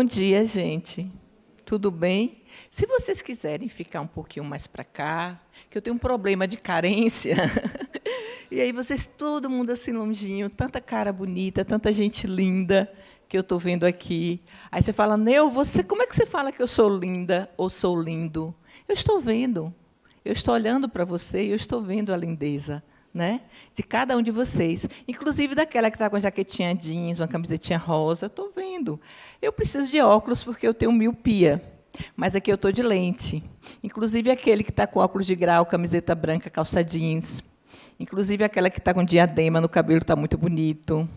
Bom dia, gente. Tudo bem? Se vocês quiserem ficar um pouquinho mais para cá, que eu tenho um problema de carência, e aí vocês, todo mundo assim longinho, tanta cara bonita, tanta gente linda que eu estou vendo aqui. Aí você fala, Neu, você, como é que você fala que eu sou linda ou sou lindo? Eu estou vendo, eu estou olhando para você e eu estou vendo a lindeza, né, de cada um de vocês, inclusive daquela que está com a jaquetinha jeans, uma camisetinha rosa, estou vendo. Eu preciso de óculos porque eu tenho miopia, mas aqui eu estou de lente. Inclusive aquele que está com óculos de grau, camiseta branca, calça jeans. Inclusive aquela que está com diadema no cabelo, está muito bonito.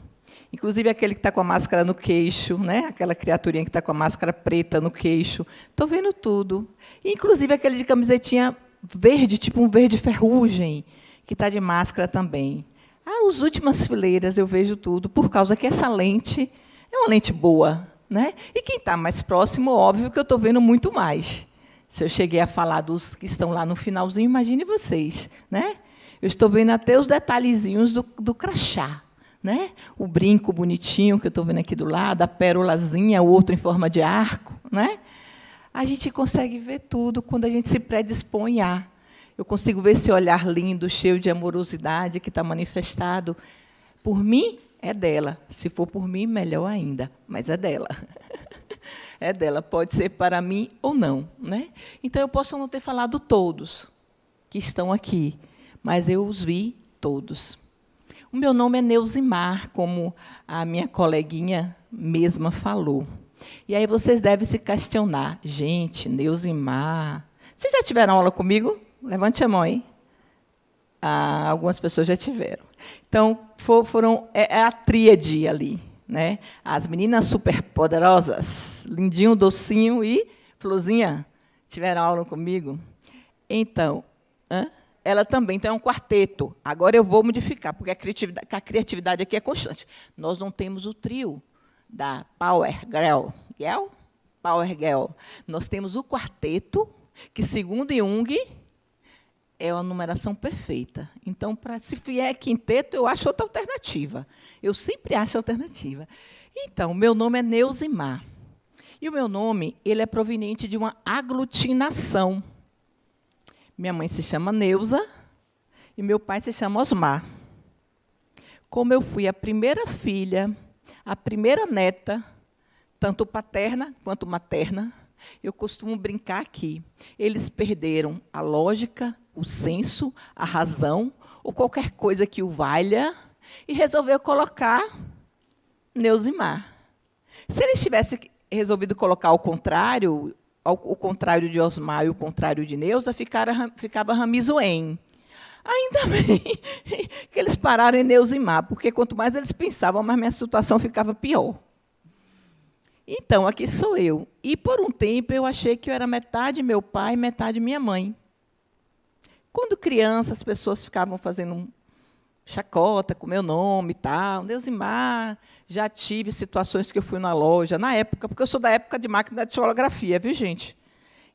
Inclusive aquele que está com a máscara no queixo, né? Aquela criaturinha que está com a máscara preta no queixo. Estou vendo tudo. Inclusive aquele de camisetinha verde, tipo um verde ferrugem, que está de máscara também. As últimas fileiras eu vejo tudo, por causa que essa lente é uma lente boa, né? E quem está mais próximo, óbvio que eu estou vendo muito mais. Se eu cheguei a falar dos que estão lá no finalzinho, imagine vocês, né? Eu estou vendo até os detalhezinhos do crachá, né? O brinco bonitinho que eu estou vendo aqui do lado, a pérolazinha, o outro em forma de arco, né? A gente consegue ver tudo quando a gente se predispõe a. Eu consigo ver esse olhar lindo, cheio de amorosidade, que está manifestado. Por mim, é dela. Se for por mim, melhor ainda, mas é dela. É dela, pode ser para mim ou não, né? Então, eu posso não ter falado todos que estão aqui, mas eu os vi todos. O meu nome é Neusimar, como a minha coleguinha mesma falou. E aí vocês devem se questionar. Gente, Neusimar... Vocês já tiveram aula comigo? Levante a mão aí. Algumas pessoas já tiveram. Então, é a tríade ali, né? As meninas superpoderosas, Lindinho, Docinho e Florzinha, tiveram aula comigo. Então, ela também tem um quarteto. Agora eu vou modificar, porque a criatividade aqui é constante. Nós não temos o trio da Power Girl. Power Girl. Nós temos o quarteto, que, segundo Jung, é uma numeração perfeita. Então, se vier quinteto, eu acho outra alternativa. Eu sempre acho alternativa. Então, o meu nome é Neusimar. E o meu nome ele é proveniente de uma aglutinação. Minha mãe se chama Neuza e meu pai se chama Osmar. Como eu fui a primeira filha, a primeira neta, tanto paterna quanto materna, eu costumo brincar aqui. Eles perderam a lógica, o senso, a razão, ou qualquer coisa que o valha, e resolveu colocar Neusimar. Se eles tivessem resolvido colocar o contrário de Osmar e o contrário de Neuza, ficava Ramizoen. Ainda bem que eles pararam em Neusimar, porque quanto mais eles pensavam, mais minha situação ficava pior. Então, aqui sou eu. E, por um tempo, eu achei que eu era metade meu pai e metade minha mãe. Quando criança, as pessoas ficavam fazendo chacota com meu nome e tal. Neusimar, já tive situações que eu fui na loja, na época, porque eu sou da época de máquina de datilografia, viu, gente?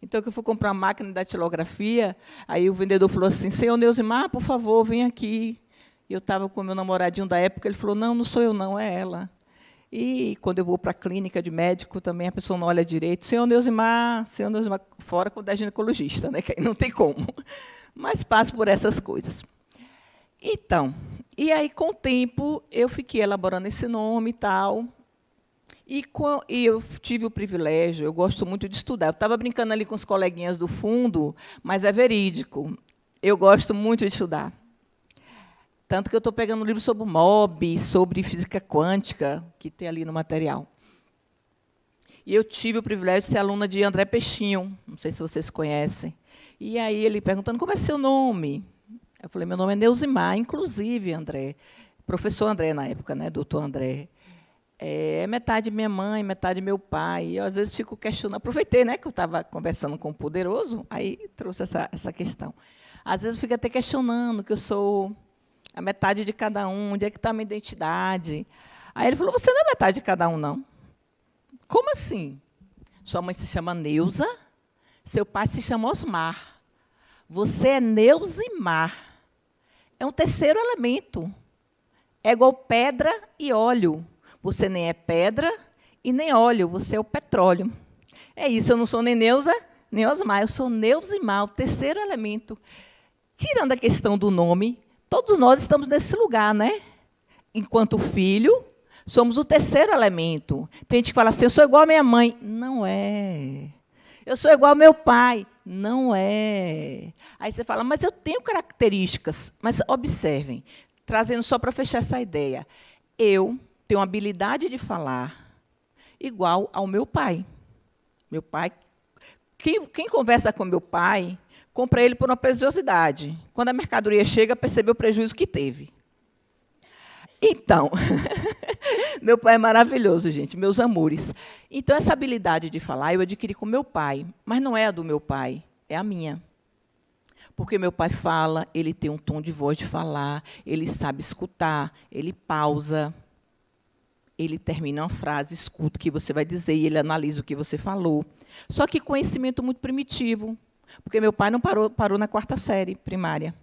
Então, que eu fui comprar máquina de datilografia, aí o vendedor falou assim, senhor Neusimar, por favor, vem aqui. E eu estava com o meu namoradinho da época, ele falou, não, não sou eu, não, é ela. E, quando eu vou para a clínica de médico, também a pessoa não olha direito. Senhor Neusimar, fora quando é ginecologista, né, que aí não tem como. Mas passo por essas coisas. Então, e aí, com o tempo, eu fiquei elaborando esse nome e tal. E eu tive o privilégio, eu gosto muito de estudar. Eu estava brincando ali com os coleguinhas do fundo, mas é verídico. Eu gosto muito de estudar. Tanto que eu estou pegando um livro sobre o MOB, sobre física quântica, que tem ali no material. E eu tive o privilégio de ser aluna de André Peixinho, não sei se vocês conhecem. E aí ele perguntando, como é seu nome? Eu falei, meu nome é Neusimar, inclusive, André. Professor André, na época, né, doutor André. É metade minha mãe, metade meu pai. E eu, às vezes, fico questionando. Aproveitei, né, que eu estava conversando com o Poderoso, aí trouxe essa questão. Às vezes, eu fico até questionando que eu sou a metade de cada um, onde é que está a minha identidade. Aí ele falou, você não é metade de cada um, não. Como assim? Sua mãe se chama Neuza, seu pai se chama Osmar. Você é Neusimar. É um terceiro elemento. É igual pedra e óleo. Você nem é pedra e nem óleo, você é o petróleo. É isso, eu não sou nem Neuza, nem Osmar, eu sou Neusimar, o terceiro elemento. Tirando a questão do nome, todos nós estamos nesse lugar, né? Enquanto filho, somos o terceiro elemento. Tem gente que fala assim, eu sou igual à minha mãe. Não é. Eu sou igual ao meu pai. Não é. Aí você fala, mas eu tenho características. Mas observem, trazendo só para fechar essa ideia. Eu tenho habilidade de falar igual ao meu pai. Meu pai, quem conversa com meu pai, compra ele por uma preciosidade. Quando a mercadoria chega, percebe o prejuízo que teve. Então, meu pai é maravilhoso, gente, meus amores. Então, essa habilidade de falar eu adquiri com meu pai, mas não é a do meu pai, é a minha. Porque meu pai fala, ele tem um tom de voz de falar, ele sabe escutar, ele pausa, ele termina uma frase, escuta o que você vai dizer e ele analisa o que você falou. Só que conhecimento muito primitivo, porque meu pai não parou na 4ª série primária.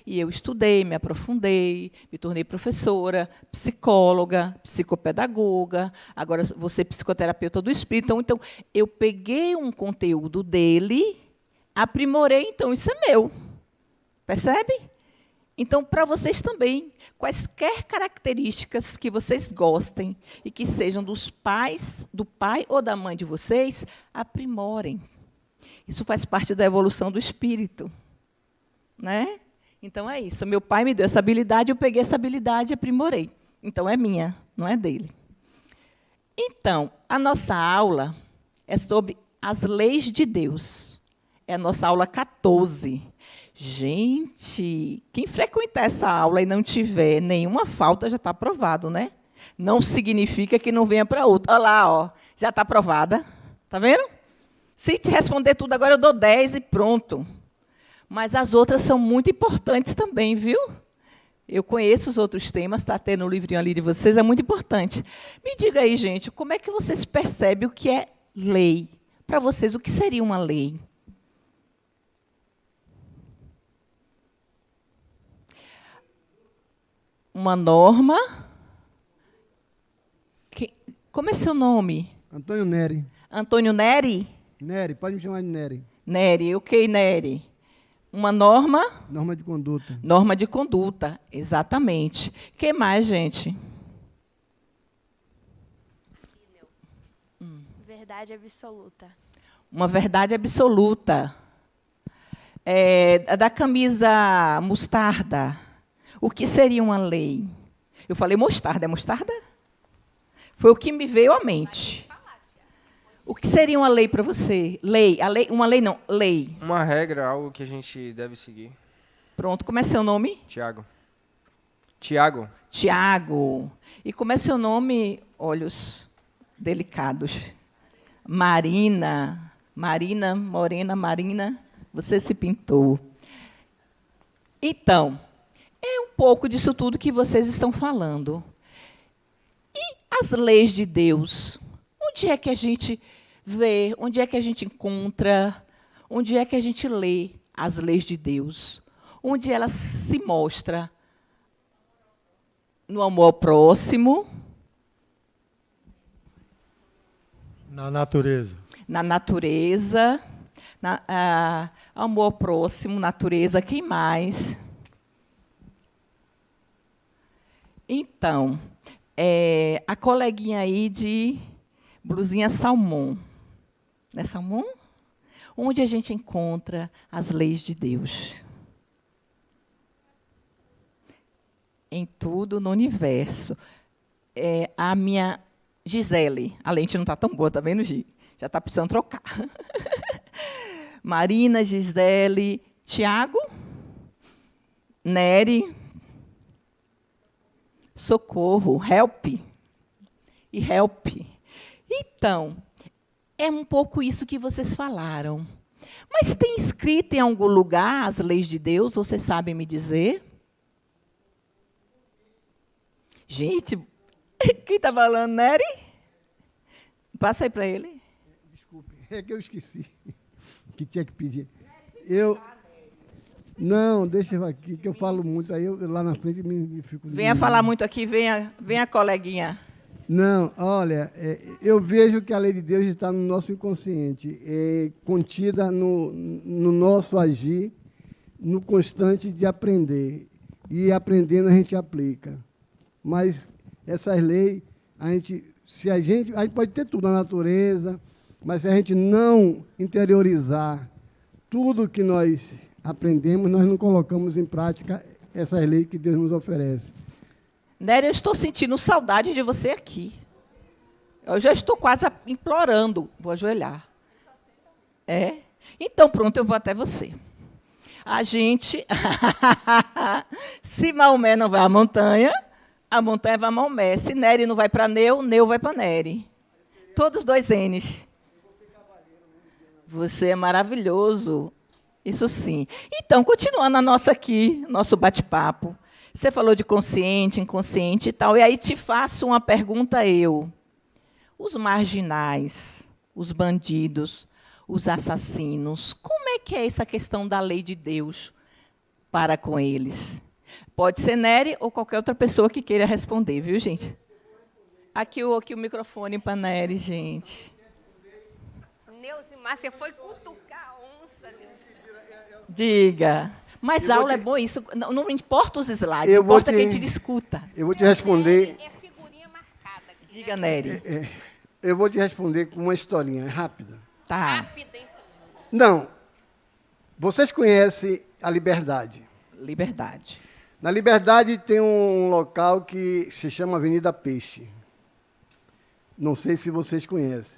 E eu estudei, me aprofundei, me tornei professora, psicóloga, psicopedagoga, agora vou ser psicoterapeuta do espírito. Então, eu peguei um conteúdo dele, aprimorei, então, isso é meu. Percebe? Então, para vocês também, quaisquer características que vocês gostem e que sejam dos pais, do pai ou da mãe de vocês, aprimorem. Isso faz parte da evolução do espírito, né? Então, é isso. Meu pai me deu essa habilidade, eu peguei essa habilidade e aprimorei. Então, é minha, não é dele. Então, a nossa aula é sobre as leis de Deus. É a nossa aula 14. Gente, quem frequentar essa aula e não tiver nenhuma falta, já está aprovado, né? Não significa que não venha para outra. Olha lá, ó, já está aprovada. Está vendo? Se te responder tudo agora, eu dou 10 e pronto. Mas as outras são muito importantes também, viu? Eu conheço os outros temas, está até no livrinho ali de vocês, é muito importante. Me diga aí, gente, como é que vocês percebem o que é lei? Para vocês, o que seria uma lei? Uma norma. Como é seu nome? Antônio Nery. Antônio Nery? Nery, pode me chamar de Nery. Nery, ok, Nery. Uma norma? Norma de conduta. Norma de conduta, exatamente. O que mais, gente? Verdade absoluta. Uma verdade absoluta. Da camisa mostarda. O que seria uma lei? Eu falei mostarda. É mostarda? Foi o que me veio à mente. O que seria uma lei para você? Uma lei não, lei. Uma regra, algo que a gente deve seguir. Pronto, como é seu nome? Tiago. Tiago. Tiago. E como é seu nome? Olhos delicados. Marina. Marina, morena, Marina, você se pintou. Então, é um pouco disso tudo que vocês estão falando. E as leis de Deus? Onde é que a gente vê, onde é que a gente encontra, onde é que a gente lê as leis de Deus? Onde ela se mostra? No amor ao próximo. Na natureza. Na natureza. Amor ao próximo, natureza, quem mais? Então, a coleguinha aí de blusinha salmão. Não é salmão? Onde a gente encontra as leis de Deus? Em tudo no universo. A minha Gisele, a lente não está tão boa, está vendo, Gi? Já está precisando trocar. Marina, Gisele, Tiago, Nery, Socorro, Help e Help. Então, é um pouco isso que vocês falaram. Mas tem escrito em algum lugar as leis de Deus? Vocês sabem me dizer? Gente, quem está falando, Nery? Passa aí para ele. Desculpe, é que eu esqueci que tinha que pedir. Não, deixa eu aqui, que eu falo muito, aí eu lá na frente me fico... Venha falar muito aqui, venha coleguinha. Não, olha, eu vejo que a lei de Deus está no nosso inconsciente, contida no nosso agir, no constante de aprender. E aprendendo a gente aplica. Mas essas leis, a gente pode ter tudo na natureza, mas se a gente não interiorizar tudo que nós aprendemos, nós não colocamos em prática essas leis que Deus nos oferece. Nery, eu estou sentindo saudade de você aqui. Eu já estou quase implorando. Vou ajoelhar. É? Então, pronto, eu vou até você. A gente... Se Maomé não vai à montanha, a montanha vai a Maomé. Se Nery não vai para Neu, Neu vai para Nery. Todos dois N's. Você é maravilhoso. Isso sim. Então, continuando nosso bate-papo. Você falou de consciente, inconsciente e tal, e aí te faço uma pergunta eu. Os marginais, os bandidos, os assassinos, como é que é essa questão da lei de Deus para com eles? Pode ser Nery ou qualquer outra pessoa que queira responder, viu, gente? Aqui o microfone para Nery, gente. Neusimar, você foi cutucar a onça. Diga. Mas aula é bom isso, não importa os slides, importa que a gente discuta. Eu vou te responder... É figurinha marcada. Aqui, Diga, né? Nery. Eu vou te responder com uma historinha rápida. Tá. Rápida, hein, seu nome? Não. Vocês conhecem a Liberdade. Liberdade. Na Liberdade tem um local que se chama Avenida Peixe. Não sei se vocês conhecem.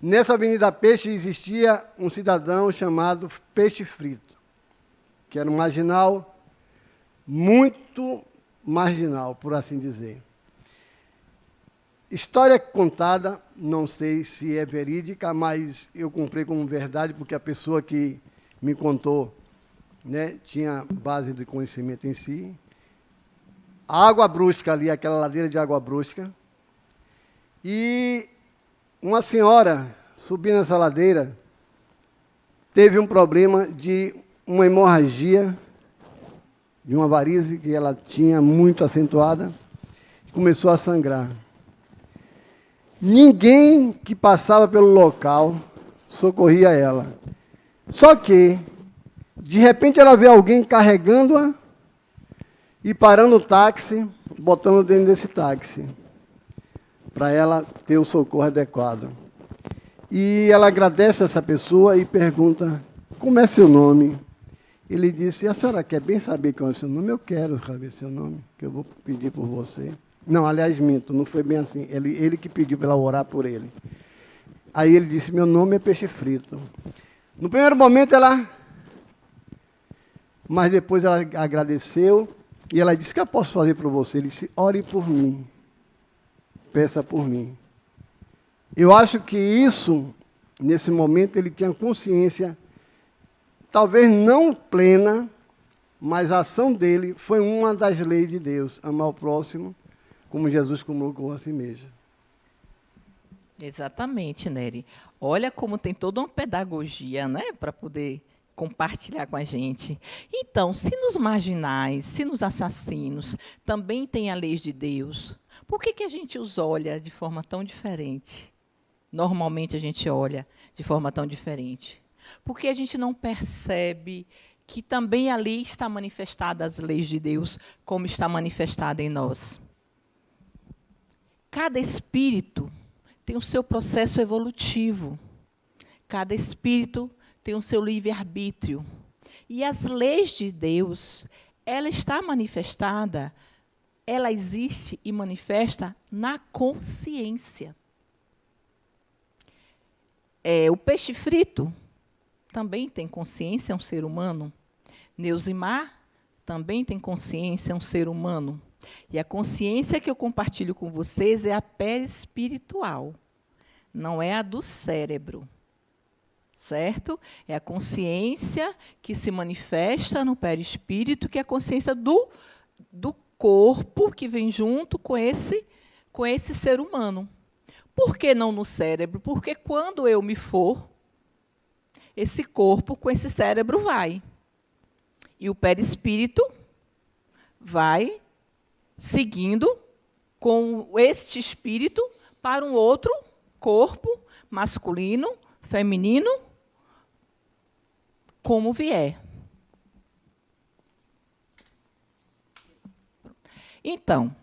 Nessa Avenida Peixe existia um cidadão chamado Peixe Frito, que era um marginal, muito marginal, por assim dizer. História contada, não sei se é verídica, mas eu comprei como verdade, porque a pessoa que me contou, né, tinha base de conhecimento em si. A Água Brusca ali, aquela ladeira de Água Brusca. E uma senhora, subindo essa ladeira, teve um problema de uma hemorragia, de uma varize que ela tinha muito acentuada, começou a sangrar. Ninguém que passava pelo local socorria ela. Só que, de repente, ela vê alguém carregando-a e parando o táxi, botando dentro desse táxi, para ela ter o socorro adequado. E ela agradece a essa pessoa e pergunta, como é seu nome? Ele disse, a senhora quer bem saber qual é o seu nome? Eu quero saber seu nome, que eu vou pedir por você. Não, aliás, minto, não foi bem assim. Ele que pediu para ela orar por ele. Aí ele disse, meu nome é Peixe Frito. No primeiro momento ela... Mas depois ela agradeceu e ela disse, o que eu posso fazer por você? Ele disse, ore por mim. Peça por mim. Eu acho que isso, nesse momento, ele tinha consciência, talvez não plena, mas a ação dele foi uma das leis de Deus, amar o próximo, como Jesus colocou a si mesmo. Exatamente, Nery. Olha como tem toda uma pedagogia, né, para poder compartilhar com a gente. Então, se nos marginais, se nos assassinos, também tem a lei de Deus, por que a gente os olha de forma tão diferente? Normalmente a gente olha de forma tão diferente. Porque a gente não percebe que também ali está manifestada as leis de Deus, como está manifestada em nós. Cada espírito tem o seu processo evolutivo. Cada espírito tem o seu livre-arbítrio. E as leis de Deus, ela está manifestada, ela existe e manifesta na consciência. O peixe frito também tem consciência, é um ser humano. Neusimar também tem consciência, é um ser humano. E a consciência que eu compartilho com vocês é a perispiritual, não é a do cérebro, certo? É a consciência que se manifesta no perispírito, que é a consciência do corpo que vem junto com esse ser humano. Por que não no cérebro? Porque quando eu me for, esse corpo com esse cérebro vai. E o perispírito vai seguindo com este espírito para um outro corpo, masculino, feminino, como vier. Então,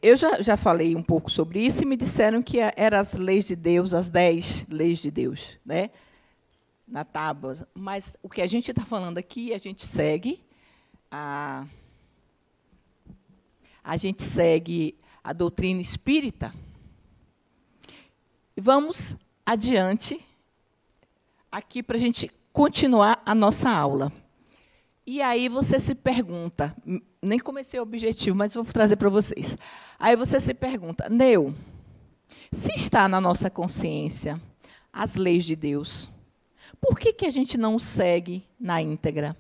eu já falei um pouco sobre isso e me disseram que eram as leis de Deus, as 10 leis de Deus, né? Na tábua. Mas o que a gente está falando aqui, a gente segue a doutrina espírita. E vamos adiante aqui para a gente continuar a nossa aula. E aí você se pergunta, nem comecei o objetivo, mas vou trazer para vocês. Aí você se pergunta, Neu, se está na nossa consciência as leis de Deus, por que a gente não segue na íntegra?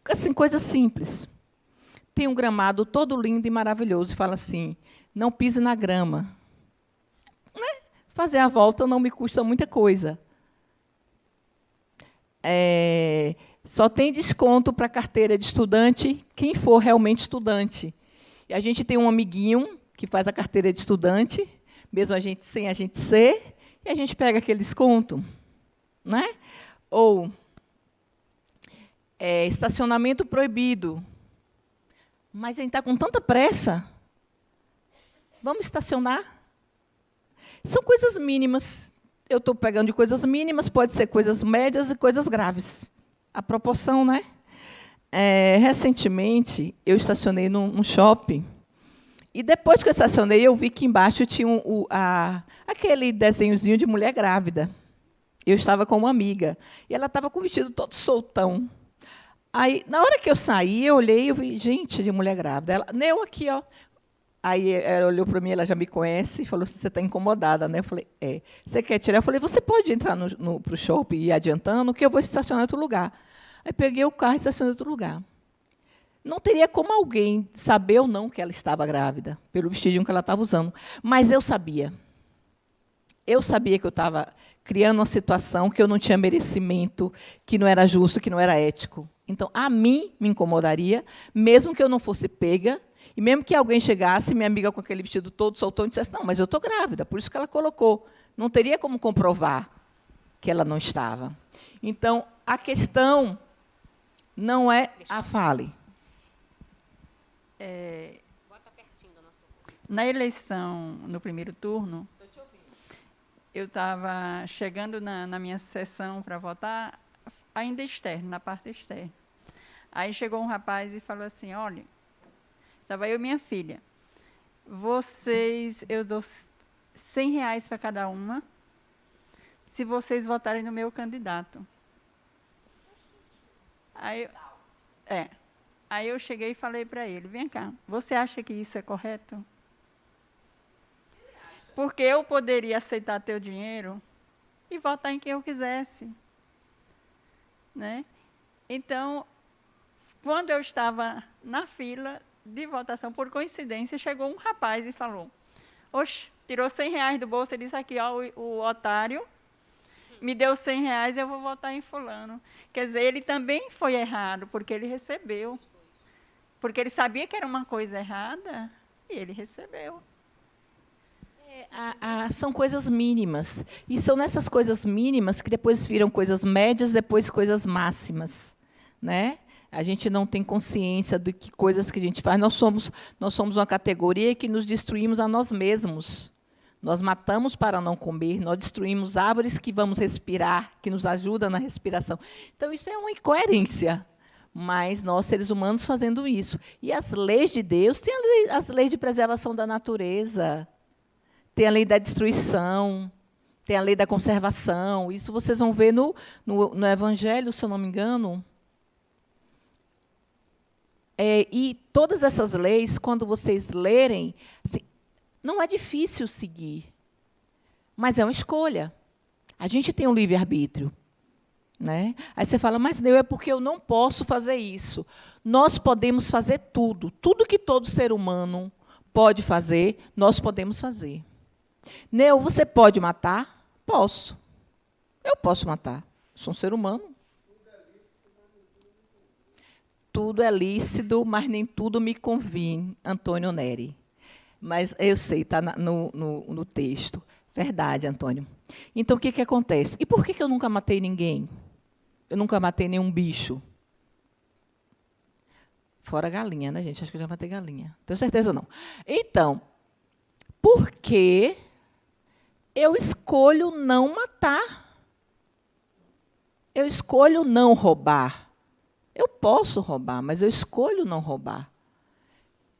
Assim, coisa simples. Tem um gramado todo lindo e maravilhoso e fala assim, não pise na grama. Né? Fazer a volta não me custa muita coisa. Só tem desconto para carteira de estudante quem for realmente estudante. E a gente tem um amiguinho que faz a carteira de estudante, mesmo sem a gente ser, e a gente pega aquele desconto. Né? Ou estacionamento proibido. Mas a gente está com tanta pressa. Vamos estacionar? São coisas mínimas. Eu estou pegando de coisas mínimas, pode ser coisas médias e coisas graves. A proporção, né? Recentemente, eu estacionei num shopping, e depois que eu estacionei, eu vi que embaixo tinha aquele desenhozinho de mulher grávida. Eu estava com uma amiga, e ela estava com o vestido todo soltão. Aí, na hora que eu saí, eu olhei e vi, gente, de mulher grávida. Ela, Neu, aqui, ó. Aí ela olhou para mim, ela já me conhece, e falou assim, você está incomodada, né? Eu falei, Você quer tirar? Eu falei, você pode entrar para o shopping e ir adiantando, que eu vou estacionar em outro lugar. Aí peguei o carro e estacionei em outro lugar. Não teria como alguém saber ou não que ela estava grávida, pelo vestidinho que ela estava usando. Mas eu sabia. Eu sabia que eu estava criando uma situação que eu não tinha merecimento, que não era justo, que não era ético. Então, a mim me incomodaria, mesmo que eu não fosse pega, e mesmo que alguém chegasse, minha amiga com aquele vestido todo soltão, e dissesse, não, mas eu estou grávida, por isso que ela colocou. Não teria como comprovar que ela não estava. Então, a questão não é a fale. Bota pertinho do nosso... Na eleição, no primeiro turno, eu estava chegando na minha sessão para votar, ainda externo, na parte externa. Aí chegou um rapaz e falou assim, olha, estava eu e minha filha, eu dou R$100 para cada uma, se vocês votarem no meu candidato. Aí eu cheguei e falei para ele, vem cá, você acha que isso é correto? Porque eu poderia aceitar teu dinheiro e votar em quem eu quisesse. Né? Então, quando eu estava na fila de votação, por coincidência, chegou um rapaz e falou, oxe, tirou R$100 do bolso e disse aqui, ó, o otário me deu R$100, eu vou votar em fulano. Quer dizer, ele também foi errado, porque ele recebeu. Porque ele sabia que era uma coisa errada, e ele recebeu. São coisas mínimas. E são nessas coisas mínimas que depois viram coisas médias, depois coisas máximas. Né? A gente não tem consciência de que coisas que a gente faz. Nós somos uma categoria que nos destruímos a nós mesmos. Nós matamos para não comer, nós destruímos árvores que vamos respirar, que nos ajudam na respiração. Então, isso é uma incoerência. Mas nós, seres humanos, fazendo isso. E as leis de Deus, tem as leis de preservação da natureza, tem a lei da destruição, tem a lei da conservação. Isso vocês vão ver no Evangelho, se eu não me engano. E todas essas leis, quando vocês lerem, assim, não é difícil seguir, mas é uma escolha. A gente tem um livre-arbítrio. Né? Aí você fala, mas Neu, é porque eu não posso fazer isso. Nós podemos fazer tudo. Tudo que todo ser humano pode fazer, nós podemos fazer. Neu, você pode matar? Posso. Eu posso matar. Sou um ser humano. tudo é lícito, mas nem tudo me convém, Antônio Neri. Mas eu sei, está no texto. Verdade, Antônio. Então, o que acontece? E por que eu nunca matei ninguém? Eu nunca matei nenhum bicho. Fora galinha, né, gente? Acho que eu já matei galinha. Tenho certeza, não. Então, porque eu escolho não matar. Eu escolho não roubar. Eu posso roubar, mas eu escolho não roubar.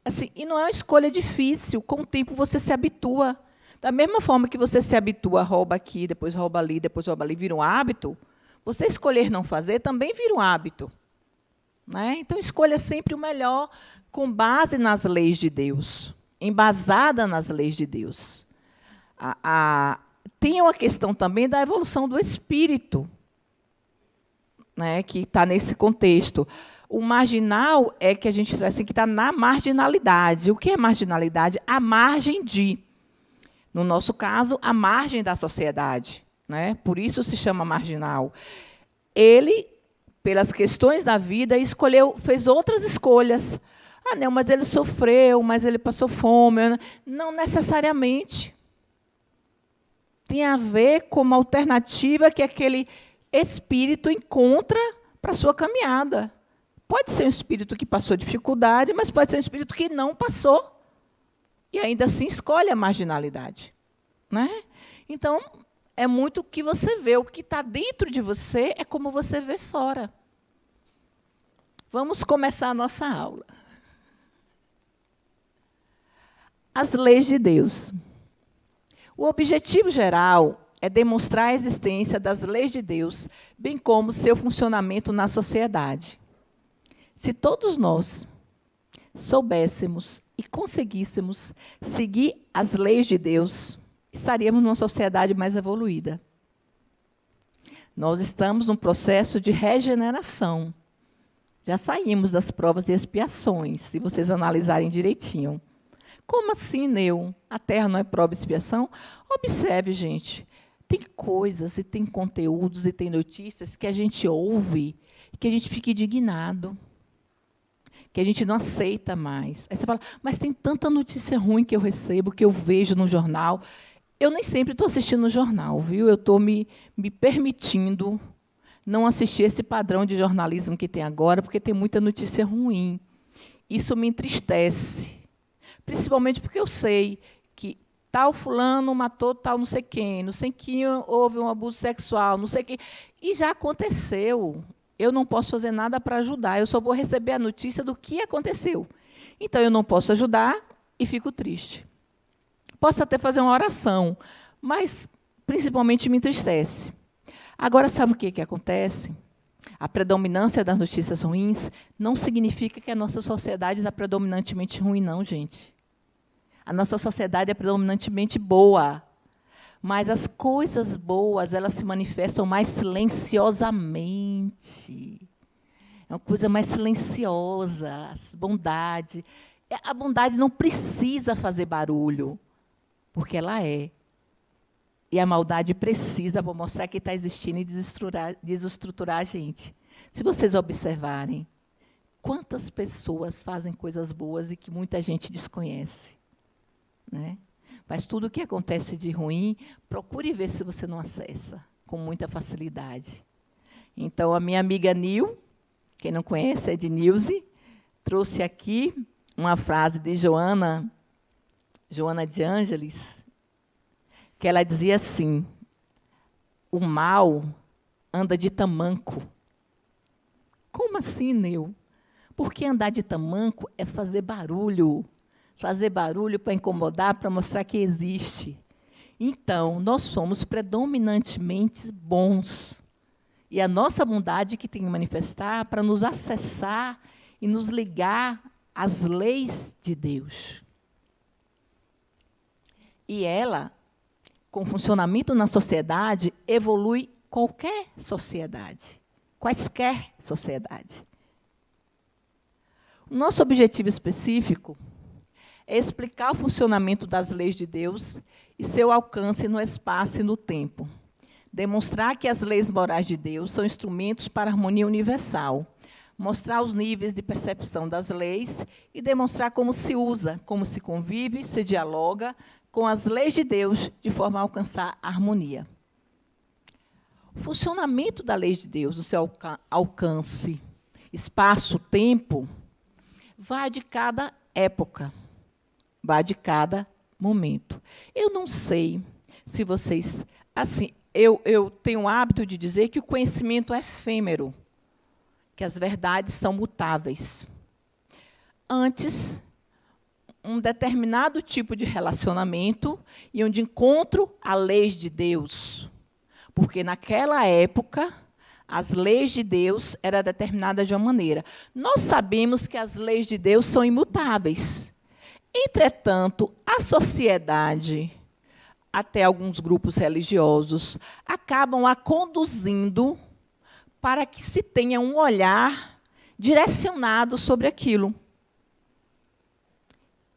Assim, e não é uma escolha difícil. Com o tempo, você se habitua. Da mesma forma que você se habitua, rouba aqui, depois rouba ali, vira um hábito, você escolher não fazer também vira um hábito. Né? Então, escolha sempre o melhor com base nas leis de Deus, embasada nas leis de Deus. Tem uma questão também da evolução do espírito, né, que está nesse contexto. O marginal é que a gente traz assim, que está na marginalidade. O que é marginalidade? A margem de. No nosso caso, a margem da sociedade. Né? Por isso se chama marginal. Ele, pelas questões da vida, fez outras escolhas. Ah, não, mas ele sofreu, mas ele passou fome. Não necessariamente. Tem a ver com uma alternativa que aquele espírito encontra para a sua caminhada. Pode ser um espírito que passou dificuldade, mas pode ser um espírito que não passou. E ainda assim escolhe a marginalidade. Né? Então, é muito o que você vê. O que está dentro de você é como você vê fora. Vamos começar a nossa aula. As leis de Deus. O objetivo geral é demonstrar a existência das leis de Deus, bem como seu funcionamento na sociedade. Se todos nós soubéssemos e conseguíssemos seguir as leis de Deus, estaríamos numa sociedade mais evoluída. Nós estamos num processo de regeneração. Já saímos das provas e expiações, se vocês analisarem direitinho. Como assim, Neu? A Terra não é prova e expiação? Observe, gente. Tem coisas, e tem conteúdos, e tem notícias que a gente ouve, que a gente fica indignado, que a gente não aceita mais. Aí você fala, mas tem tanta notícia ruim que eu recebo, que eu vejo no jornal. Eu nem sempre estou assistindo no jornal, viu? Eu estou me permitindo não assistir esse padrão de jornalismo que tem agora, porque tem muita notícia ruim. Isso me entristece, principalmente porque eu sei que tal fulano matou tal não sei quem houve um abuso sexual, não sei quem. E já aconteceu. Eu não posso fazer nada para ajudar, eu só vou receber a notícia do que aconteceu. Então, eu não posso ajudar e fico triste. Posso até fazer uma oração, mas, principalmente, me entristece. Agora, sabe o que acontece? A predominância das notícias ruins não significa que a nossa sociedade está predominantemente ruim, não, gente. A nossa sociedade é predominantemente boa. Mas as coisas boas, elas se manifestam mais silenciosamente. É uma coisa mais silenciosa, a bondade. A bondade não precisa fazer barulho, porque ela é. E a maldade precisa para mostrar que está existindo e desestruturar a gente. Se vocês observarem, quantas pessoas fazem coisas boas e que muita gente desconhece, né? Mas tudo o que acontece de ruim, procure ver se você não acessa com muita facilidade. Então, a minha amiga Nil, quem não conhece é de Nilze, trouxe aqui uma frase de Joana de Ângeles, que ela dizia assim, o mal anda de tamanco. Como assim, Nil? Porque andar de tamanco é fazer barulho para incomodar, para mostrar que existe. Então, nós somos predominantemente bons. E a nossa bondade que tem que manifestar para nos acessar e nos ligar às leis de Deus. E ela, com funcionamento na sociedade, evolui qualquer sociedade, quaisquer sociedade. O nosso objetivo específico é explicar o funcionamento das leis de Deus e seu alcance no espaço e no tempo. Demonstrar que as leis morais de Deus são instrumentos para a harmonia universal, mostrar os níveis de percepção das leis e demonstrar como se usa, como se convive, se dialoga com as leis de Deus de forma a alcançar a harmonia. O funcionamento da lei de Deus, do seu alcance, espaço, tempo, vai de cada época, vai de cada momento. Eu não sei se vocês... Assim, eu tenho o hábito de dizer que o conhecimento é efêmero, que as verdades são mutáveis. Antes, um determinado tipo de relacionamento iam de encontro à leis de Deus, porque naquela época as leis de Deus eram determinadas de uma maneira. Nós sabemos que as leis de Deus são imutáveis. Entretanto, a sociedade, até alguns grupos religiosos, acabam a conduzindo para que se tenha um olhar direcionado sobre aquilo.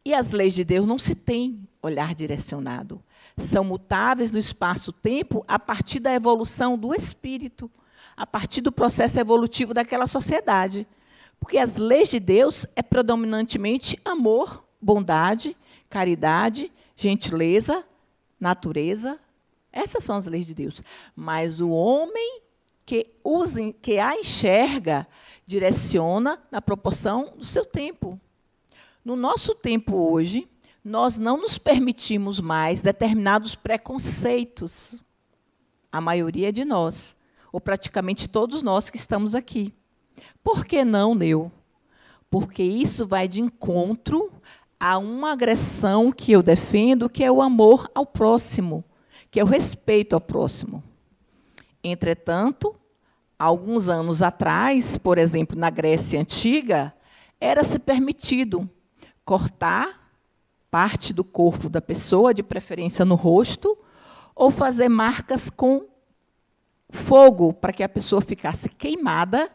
E as leis de Deus não se têm olhar direcionado. São mutáveis no espaço-tempo a partir da evolução do espírito, a partir do processo evolutivo daquela sociedade. Porque as leis de Deus é predominantemente amor, bondade, caridade, gentileza, natureza. Essas são as leis de Deus. Mas o homem que a enxerga, direciona na proporção do seu tempo. No nosso tempo hoje, nós não nos permitimos mais determinados preconceitos. A maioria de nós, ou praticamente todos nós que estamos aqui. Por que não, Neu? Porque isso vai de encontro a uma agressão que eu defendo, que é o amor ao próximo, que é o respeito ao próximo. Entretanto, alguns anos atrás, por exemplo, na Grécia Antiga, era-se permitido cortar parte do corpo da pessoa, de preferência no rosto, ou fazer marcas com fogo, para que a pessoa ficasse queimada,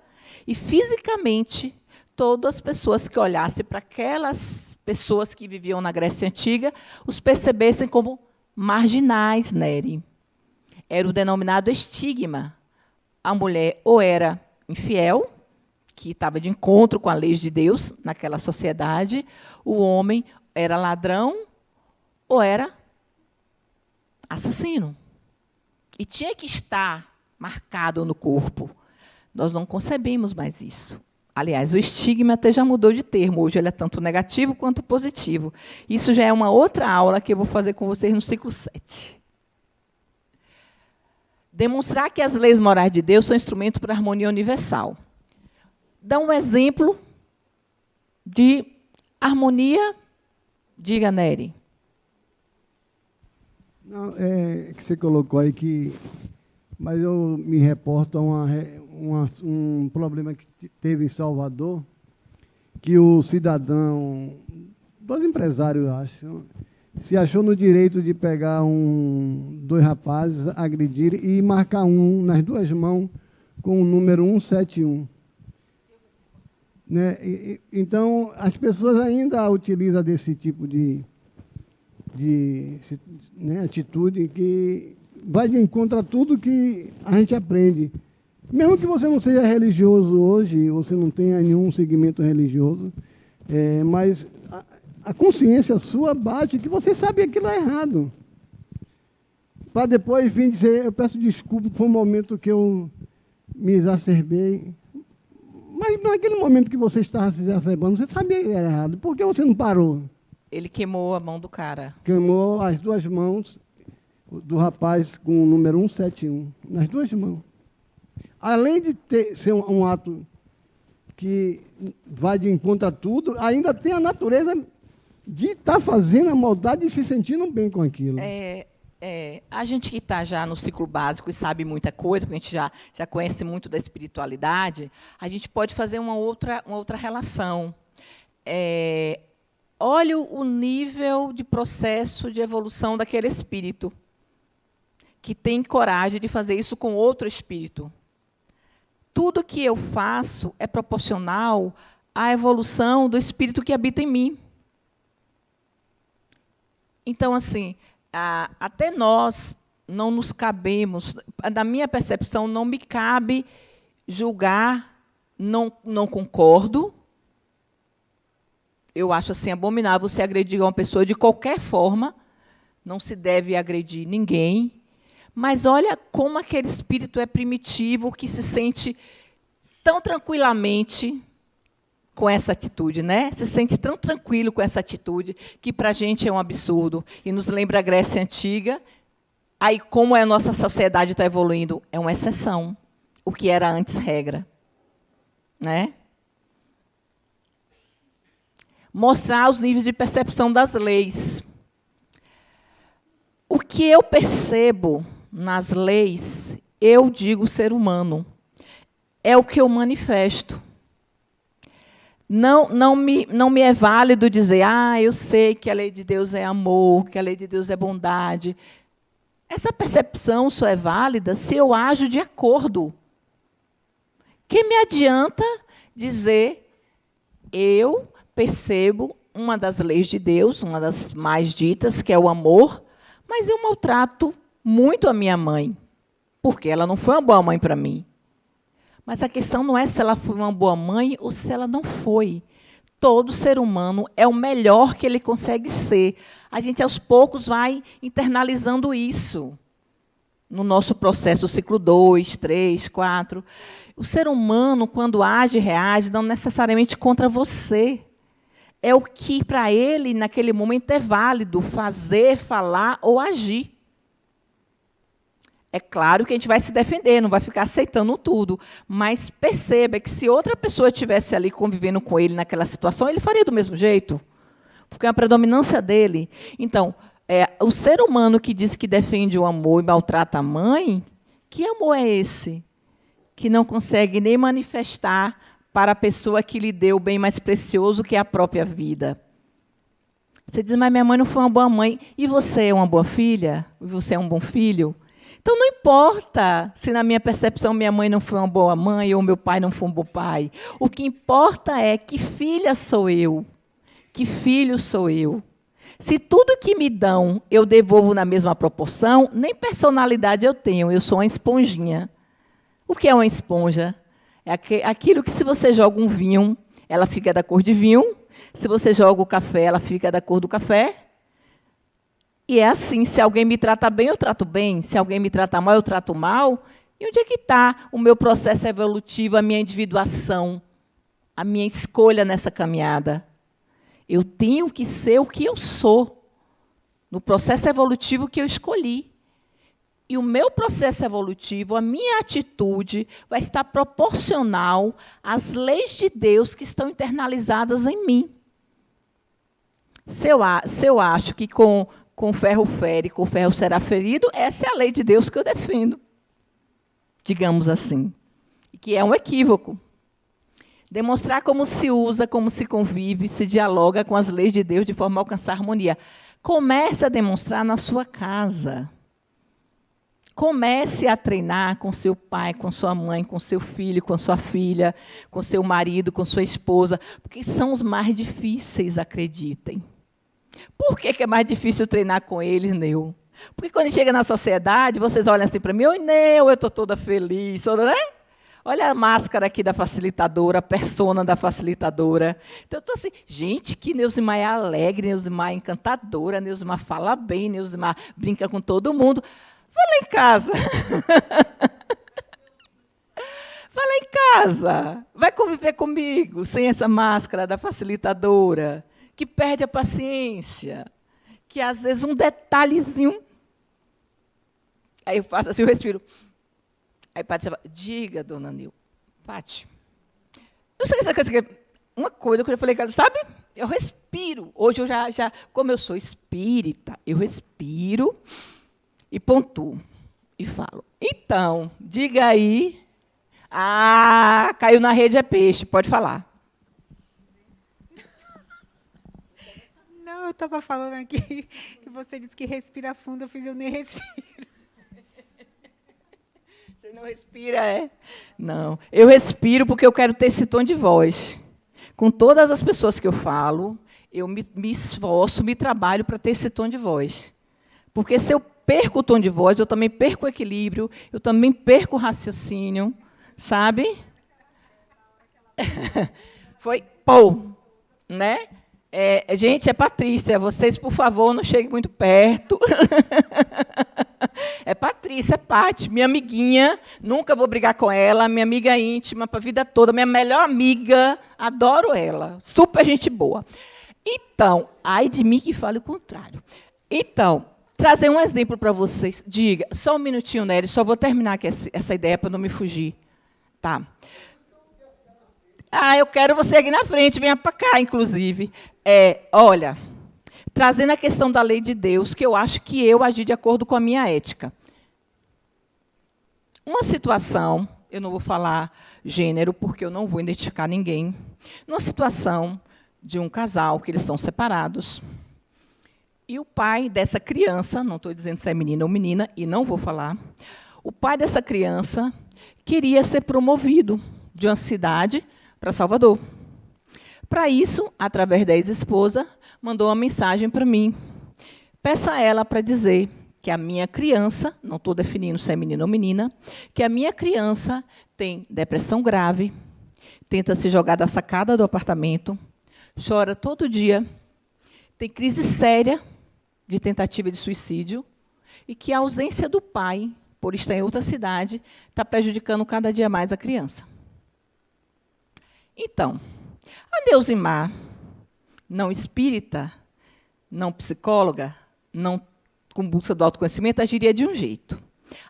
e fisicamente todas as pessoas que olhassem para aquelas pessoas que viviam na Grécia Antiga os percebessem como marginais, Nery. Era o denominado estigma. A mulher ou era infiel, que estava de encontro com a lei de Deus naquela sociedade, o homem era ladrão ou era assassino. E tinha que estar marcado no corpo. Nós não concebemos mais isso. Aliás, o estigma até já mudou de termo. Hoje ele é tanto negativo quanto positivo. Isso já é uma outra aula que eu vou fazer com vocês no ciclo 7. Demonstrar que as leis morais de Deus são instrumento para a harmonia universal. Dá um exemplo de harmonia. Diga, Nery. Não, que você colocou aí que... Mas eu me reporto a um problema que teve em Salvador, que o cidadão, dois empresários, acho, se achou no direito de pegar dois rapazes, agredir e marcar um nas duas mãos com o número 171. Né? Então, as pessoas ainda utilizam desse tipo de atitude que vai de encontro a tudo que a gente aprende. Mesmo que você não seja religioso hoje, você não tenha nenhum segmento religioso, mas a consciência sua bate que você sabe que aquilo é errado. Para depois vir dizer, eu peço desculpa, foi um momento que eu me exacerbei. Mas naquele momento que você estava se exacerbando, você sabia que era errado. Por que você não parou? Ele queimou a mão do cara. Queimou as duas mãos do rapaz com o número 171, nas duas mãos. Além de ser um ato que vai de encontro a tudo, ainda tem a natureza de estar fazendo a maldade e se sentindo bem com aquilo. A gente que está já no ciclo básico e sabe muita coisa, porque a gente já conhece muito da espiritualidade, a gente pode fazer uma outra relação. Olha o nível de processo de evolução daquele espírito, que tem coragem de fazer isso com outro espírito. Tudo que eu faço é proporcional à evolução do espírito que habita em mim. Então, assim, até nós não nos cabemos, na minha percepção, não me cabe julgar não concordo. Eu acho assim abominável você agredir uma pessoa de qualquer forma. Não se deve agredir ninguém. Mas olha como aquele espírito é primitivo, que se sente tão tranquilamente com essa atitude, né? Se sente tão tranquilo com essa atitude, que para a gente é um absurdo. E nos lembra a Grécia Antiga. Aí, como a nossa sociedade está evoluindo, é uma exceção. O que era antes regra. Né? Mostrar os níveis de percepção das leis. O que eu percebo nas leis, eu digo ser humano. É o que eu manifesto. Não me é válido dizer, eu sei que a lei de Deus é amor, que a lei de Deus é bondade. Essa percepção só é válida se eu ajo de acordo. Que me adianta dizer, eu percebo uma das leis de Deus, uma das mais ditas, que é o amor, mas eu maltrato muito a minha mãe, porque ela não foi uma boa mãe para mim. Mas a questão não é se ela foi uma boa mãe ou se ela não foi. Todo ser humano é o melhor que ele consegue ser. A gente, aos poucos, vai internalizando isso no nosso processo, ciclo 2, 3, 4. O ser humano, quando age e reage, não necessariamente contra você. É o que, para ele, naquele momento, é válido fazer, falar ou agir. É claro que a gente vai se defender, não vai ficar aceitando tudo. Mas perceba que se outra pessoa estivesse ali convivendo com ele naquela situação, ele faria do mesmo jeito. Porque é a predominância dele. Então, o ser humano que diz que defende o amor e maltrata a mãe, que amor é esse? Que não consegue nem manifestar para a pessoa que lhe deu o bem mais precioso, que é a própria vida. Você diz, mas minha mãe não foi uma boa mãe. E você é uma boa filha? E você é um bom filho? Então, não importa se, na minha percepção, minha mãe não foi uma boa mãe ou meu pai não foi um bom pai. O que importa é que filha sou eu, que filho sou eu. Se tudo que me dão eu devolvo na mesma proporção, nem personalidade eu tenho, eu sou uma esponjinha. O que é uma esponja? É aquilo que, se você joga um vinho, ela fica da cor de vinho. Se você joga o café, ela fica da cor do café. E é assim, se alguém me trata bem, eu trato bem. Se alguém me trata mal, eu trato mal. E onde é que está o meu processo evolutivo, a minha individuação, a minha escolha nessa caminhada? Eu tenho que ser o que eu sou, no processo evolutivo que eu escolhi. E o meu processo evolutivo, a minha atitude, vai estar proporcional às leis de Deus que estão internalizadas em mim. Se eu acho que com ferro fere, com ferro será ferido, essa é a lei de Deus que eu defendo. Digamos assim. E que é um equívoco. Demonstrar como se usa, como se convive, se dialoga com as leis de Deus de forma a alcançar harmonia. Comece a demonstrar na sua casa. Comece a treinar com seu pai, com sua mãe, com seu filho, com sua filha, com seu marido, com sua esposa, porque são os mais difíceis, acreditem. Por que é mais difícil treinar com eles, Neu? Porque quando chega na sociedade, vocês olham assim para mim, oi, Neu, eu estou toda feliz, né? Olha a máscara aqui da facilitadora, a persona da facilitadora. Então, eu estou assim, gente, que Neuzimar é alegre, Neuzimar é encantadora, Neuzimar fala bem, Neuzimar brinca com todo mundo. Vai lá em casa. Vai lá em casa. Vai conviver comigo, sem essa máscara da facilitadora, que perde a paciência, que, às vezes, um detalhezinho... Aí eu faço assim, eu respiro... Aí Pati fala, diga, dona Nil. Pati, não sei uma coisa que eu falei, sabe? Eu respiro. Hoje eu já, como eu sou espírita, eu respiro e pontuo. E falo. Então, diga aí. Caiu na rede é peixe, pode falar. Não, eu estava falando aqui que você disse que respira fundo, eu nem respiro. Você não respira, é? Não. Eu respiro porque eu quero ter esse tom de voz. Com todas as pessoas que eu falo, eu me esforço, me trabalho para ter esse tom de voz. Porque se eu perco o tom de voz, eu também perco o equilíbrio, eu também perco o raciocínio, sabe? Foi pô, né? Gente, é Patrícia, vocês, por favor, não cheguem muito perto. É Patrícia, é Pati, minha amiguinha, nunca vou brigar com ela, minha amiga íntima para a vida toda, minha melhor amiga, adoro ela, super gente boa. Então, ai de mim que fale o contrário. Então, trazer um exemplo para vocês. Diga, só um minutinho, Nery, só vou terminar aqui essa ideia para não me fugir. Tá. Eu quero você aqui na frente, venha para cá, inclusive. Olha, trazendo a questão da lei de Deus, que eu acho que eu agi de acordo com a minha ética. Uma situação, eu não vou falar gênero, porque eu não vou identificar ninguém. Numa situação de um casal, que eles são separados, e o pai dessa criança, não estou dizendo se é menino ou menina, e não vou falar, o pai dessa criança queria ser promovido de uma cidade para Salvador. Para isso, através da ex-esposa, mandou uma mensagem para mim. Peça a ela para dizer que a minha criança, não estou definindo se é menino ou menina, que a minha criança tem depressão grave, tenta se jogar da sacada do apartamento, chora todo dia, tem crise séria de tentativa de suicídio e que a ausência do pai, por estar em outra cidade, está prejudicando cada dia mais a criança. Então, a Neusimar, não espírita, não psicóloga, não com busca do autoconhecimento, agiria de um jeito.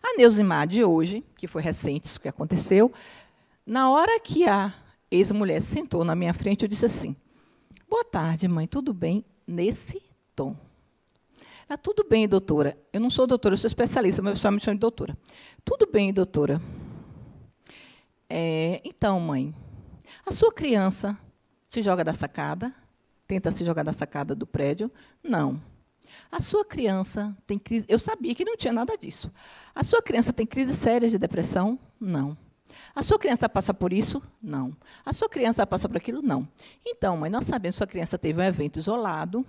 A Neusimar de hoje, que foi recente isso que aconteceu, na hora que a ex-mulher sentou na minha frente, eu disse assim, boa tarde, mãe, tudo bem? Nesse tom. Ela, tudo bem, doutora. Eu não sou doutora, eu sou especialista, mas o pessoal me chama de doutora. Tudo bem, doutora. Então, mãe, a sua criança se joga da sacada? Tenta se jogar da sacada do prédio? Não. A sua criança tem crise... Eu sabia que não tinha nada disso. A sua criança tem crise séria de depressão? Não. A sua criança passa por isso? Não. A sua criança passa por aquilo? Não. Então, mãe, nós sabemos que sua criança teve um evento isolado,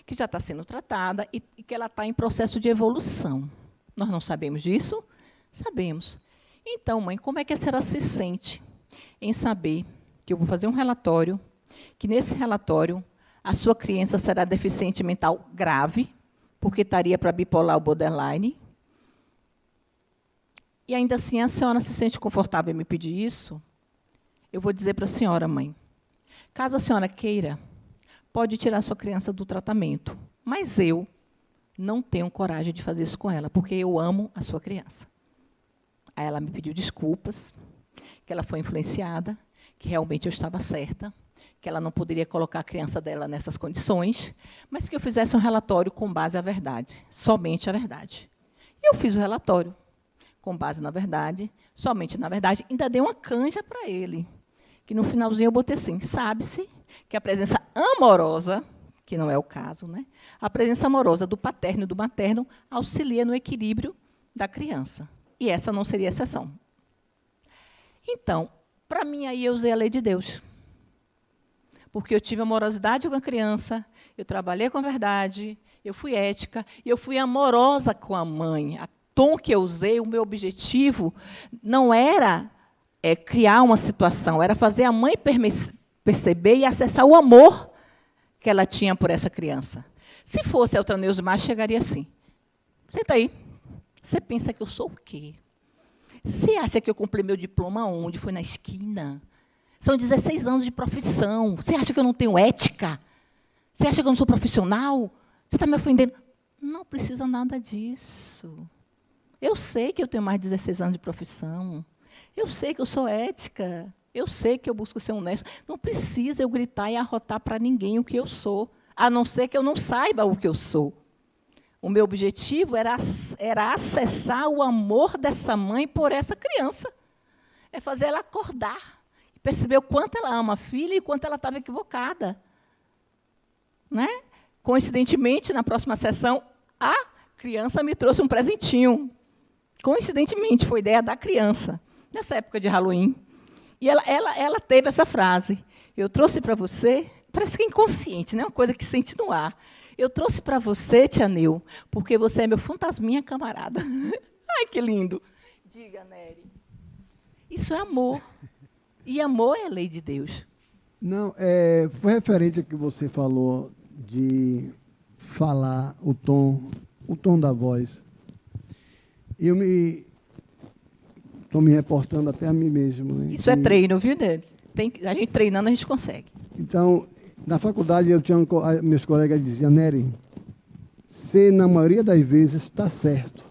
que já está sendo tratada e que ela está em processo de evolução. Nós não sabemos disso? Sabemos. Então, mãe, como é que a senhora se sente em saber que eu vou fazer um relatório, que nesse relatório a sua criança será deficiente mental grave, porque estaria para bipolar ou borderline, e ainda assim a senhora se sente confortável em me pedir isso? Eu vou dizer para a senhora, mãe, caso a senhora queira, pode tirar a sua criança do tratamento, mas eu não tenho coragem de fazer isso com ela, porque eu amo a sua criança. Aí ela me pediu desculpas, que ela foi influenciada, que realmente eu estava certa, que ela não poderia colocar a criança dela nessas condições, mas que eu fizesse um relatório com base na verdade, somente a verdade. E eu fiz o relatório com base na verdade, somente na verdade, ainda dei uma canja para ele, que no finalzinho eu botei assim, sabe-se que a presença amorosa, que não é o caso, né? A presença amorosa do paterno e do materno auxilia no equilíbrio da criança. E essa não seria exceção. Então, para mim, aí eu usei a lei de Deus. Porque eu tive amorosidade com a criança, eu trabalhei com a verdade, eu fui ética, e eu fui amorosa com a mãe. A tom que eu usei, o meu objetivo não era criar uma situação, era fazer a mãe perceber e acessar o amor que ela tinha por essa criança. Se fosse a outra Neusimar, chegaria assim. Senta aí. Você pensa que eu sou o quê? Você acha que eu comprei meu diploma onde? Foi na esquina? São 16 anos de profissão. Você acha que eu não tenho ética? Você acha que eu não sou profissional? Você está me ofendendo? Não precisa nada disso. Eu sei que eu tenho mais de 16 anos de profissão. Eu sei que eu sou ética. Eu sei que eu busco ser honesto. Não precisa eu gritar e arrotar para ninguém o que eu sou, a não ser que eu não saiba o que eu sou. O meu objetivo era acessar o amor dessa mãe por essa criança. É fazer ela acordar. Perceber o quanto ela ama a filha e o quanto ela estava equivocada. Né? Coincidentemente, na próxima sessão, a criança me trouxe um presentinho. Coincidentemente, foi ideia da criança, nessa época de Halloween. E ela teve essa frase. Eu trouxe para você, parece que é inconsciente, né? Uma coisa que sente no ar. Eu trouxe para você, tia Neu, porque você é meu fantasminha camarada. Ai, que lindo. Diga, Nery. Isso é amor. E amor é a lei de Deus. Não, foi referente ao que você falou de falar o tom da voz. Eu estou me reportando até a mim mesmo. Né? Isso é treino, viu? A gente treinando, a gente consegue. Então, na faculdade, meus colegas diziam, Nery, você, na maioria das vezes, está certo.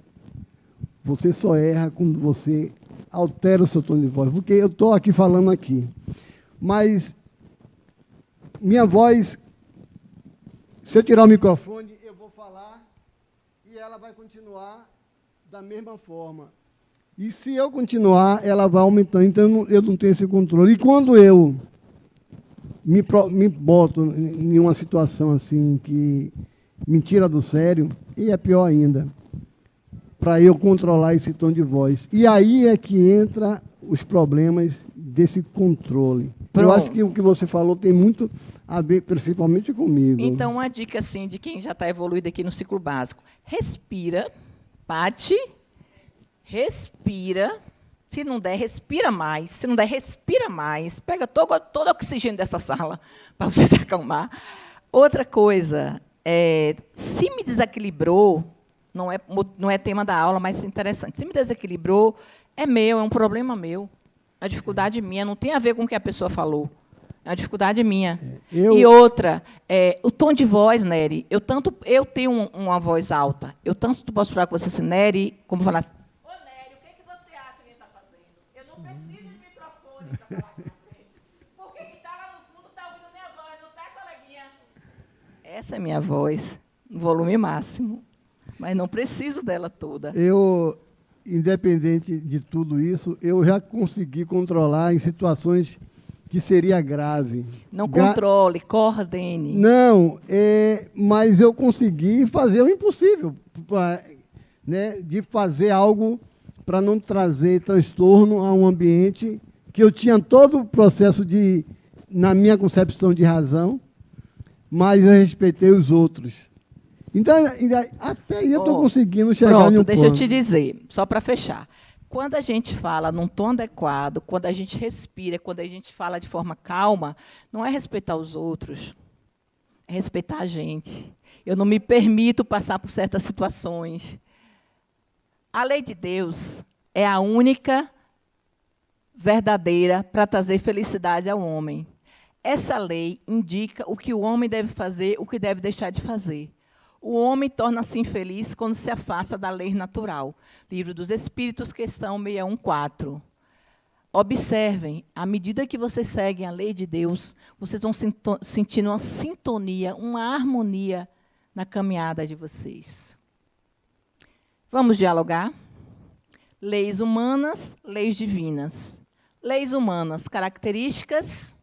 Você só erra quando você altera o seu tom de voz. Porque eu estou aqui falando aqui. Mas minha voz, se eu tirar o microfone, eu vou falar e ela vai continuar da mesma forma. E se eu continuar, ela vai aumentando. Então, eu não tenho esse controle. E quando eu me boto em uma situação assim que me tira do sério, e é pior ainda, para eu controlar esse tom de voz. E aí é que entra os problemas desse controle. Pronto. Eu acho que o que você falou tem muito a ver, principalmente comigo. Então, uma dica assim, de quem já está evoluído aqui no ciclo básico. Respira, Pati, respira. Se não der, respira mais. Se não der, respira mais. Pega todo o oxigênio dessa sala para você se acalmar. Outra coisa, se me desequilibrou, não é tema da aula, mas é interessante. Se me desequilibrou, é um problema meu. É uma dificuldade minha, não tem a ver com o que a pessoa falou. É uma dificuldade minha. E outra, o tom de voz, Nery, eu tenho uma voz alta. Eu tanto posso falar com você assim, Nery, como falar assim, ô Nery, o que você acha que a gente está fazendo? Eu não preciso de microfone para falar com você. Porque quem está lá no fundo está ouvindo minha voz, não está, coleguinha? Essa é minha voz, no volume máximo. Mas não preciso dela toda. Eu, independente de tudo isso, eu já consegui controlar em situações que seria grave. Não controle, coordene. Não, mas eu consegui fazer o impossível, né, de fazer algo para não trazer transtorno a um ambiente que eu tinha todo o processo na minha concepção de razão, mas eu respeitei os outros. Então, até aí eu estou conseguindo chegar em um ponto. Deixa eu te dizer, só para fechar. Quando a gente fala num tom adequado, quando a gente respira, quando a gente fala de forma calma, não é respeitar os outros, é respeitar a gente. Eu não me permito passar por certas situações. A lei de Deus é a única verdadeira para trazer felicidade ao homem. Essa lei indica o que o homem deve fazer, o que deve deixar de fazer. O homem torna-se infeliz quando se afasta da lei natural. Livro dos Espíritos, questão 614. Observem, à medida que vocês seguem a lei de Deus, vocês vão sentindo uma sintonia, uma harmonia na caminhada de vocês. Vamos dialogar? Leis humanas, leis divinas. Leis humanas, características,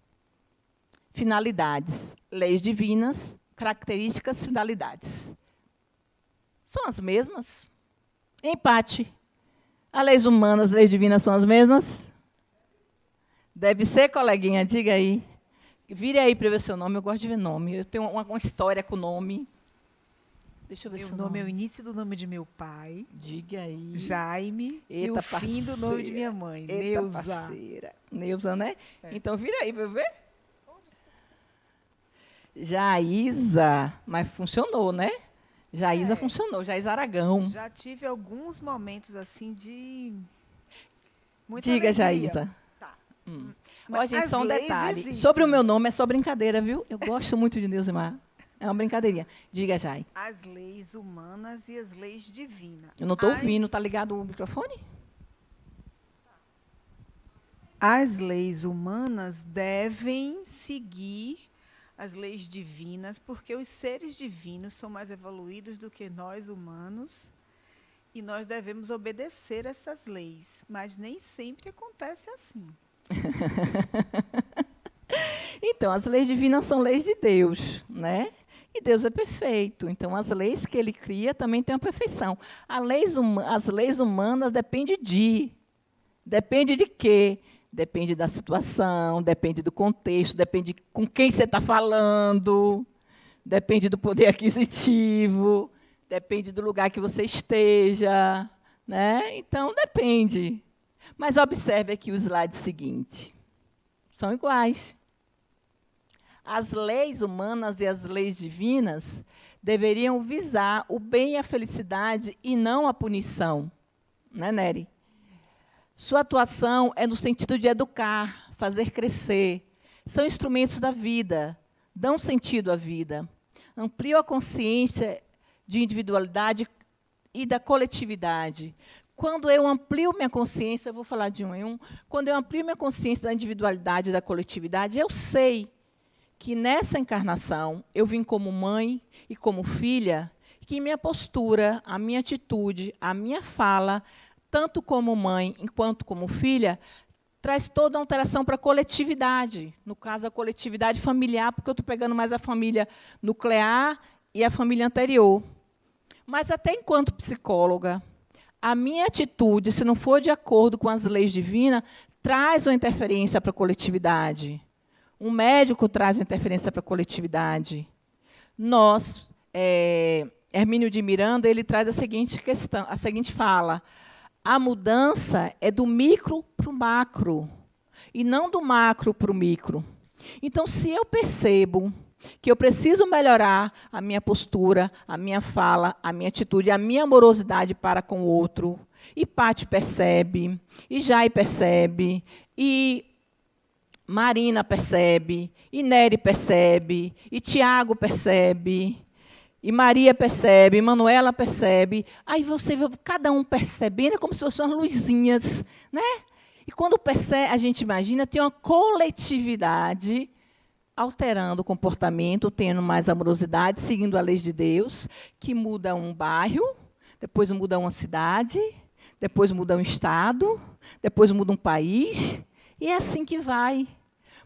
finalidades. Leis divinas, características, finalidades. São as mesmas? Empate. As leis humanas, as leis divinas são as mesmas? Deve ser, coleguinha, diga aí. Vire aí para ver seu nome, eu gosto de ver nome. Eu tenho uma história com o nome. Deixa eu ver seu nome. Meu nome é o início do nome de meu pai. Diga aí. Jaime. Eita, e o fim do nome de minha mãe, Eita, Neuza. Parceira. Neuza, né? Então, vira aí para eu ver. Jaísa, mas funcionou, né? Jaísa funcionou, Jaísa Aragão. Já tive alguns momentos assim de muita Diga, alegria. Jaísa. Tá. Ó, gente, as só um leis detalhe. existem. Sobre o meu nome é só brincadeira, viu? Eu gosto muito de Neusimar. É uma brincadeirinha. Diga, Jai. As leis humanas e as leis divinas. Eu não estou ouvindo, tá ligado o microfone? As leis humanas devem seguir as leis divinas, porque os seres divinos são mais evoluídos do que nós humanos, e nós devemos obedecer essas leis, mas nem sempre acontece assim. Então, as leis divinas são leis de Deus, né? E Deus é perfeito. Então, as leis que Ele cria também têm uma perfeição. As leis humanas dependem de quê? Depende da situação, depende do contexto, depende com quem você está falando, depende do poder aquisitivo, depende do lugar que você esteja, né? Então, depende. Mas observe aqui o slide seguinte. São iguais. As leis humanas e as leis divinas deveriam visar o bem e a felicidade e não a punição. Né, Nery? Sua atuação é no sentido de educar, fazer crescer. São instrumentos da vida, dão sentido à vida. Ampliam a consciência de individualidade e da coletividade. Quando eu amplio minha consciência, eu vou falar de um em um, quando eu amplio minha consciência da individualidade e da coletividade, eu sei que nessa encarnação eu vim como mãe e como filha, que minha postura, a minha atitude, a minha fala, tanto como mãe enquanto como filha, traz toda a alteração para a coletividade. No caso, a coletividade familiar, porque eu estou pegando mais a família nuclear e a família anterior. Mas até enquanto psicóloga, a minha atitude, se não for de acordo com as leis divinas, traz uma interferência para a coletividade. Um médico traz uma interferência para a coletividade. Nós, Hermínio de Miranda, ele traz a seguinte questão, a seguinte fala: a mudança é do micro para o macro, e não do macro para o micro. Então, se eu percebo que eu preciso melhorar a minha postura, a minha fala, a minha atitude, a minha amorosidade para com o outro, e Pati percebe, e Jai percebe, e Marina percebe, e Nery percebe, e Tiago percebe, e Maria percebe, e Manuela percebe. Aí você vê cada um percebendo, é como se fossem umas luzinhas, né? E quando percebe, a gente imagina, tem uma coletividade alterando o comportamento, tendo mais amorosidade, seguindo a lei de Deus, que muda um bairro, depois muda uma cidade, depois muda um estado, depois muda um país, e é assim que vai.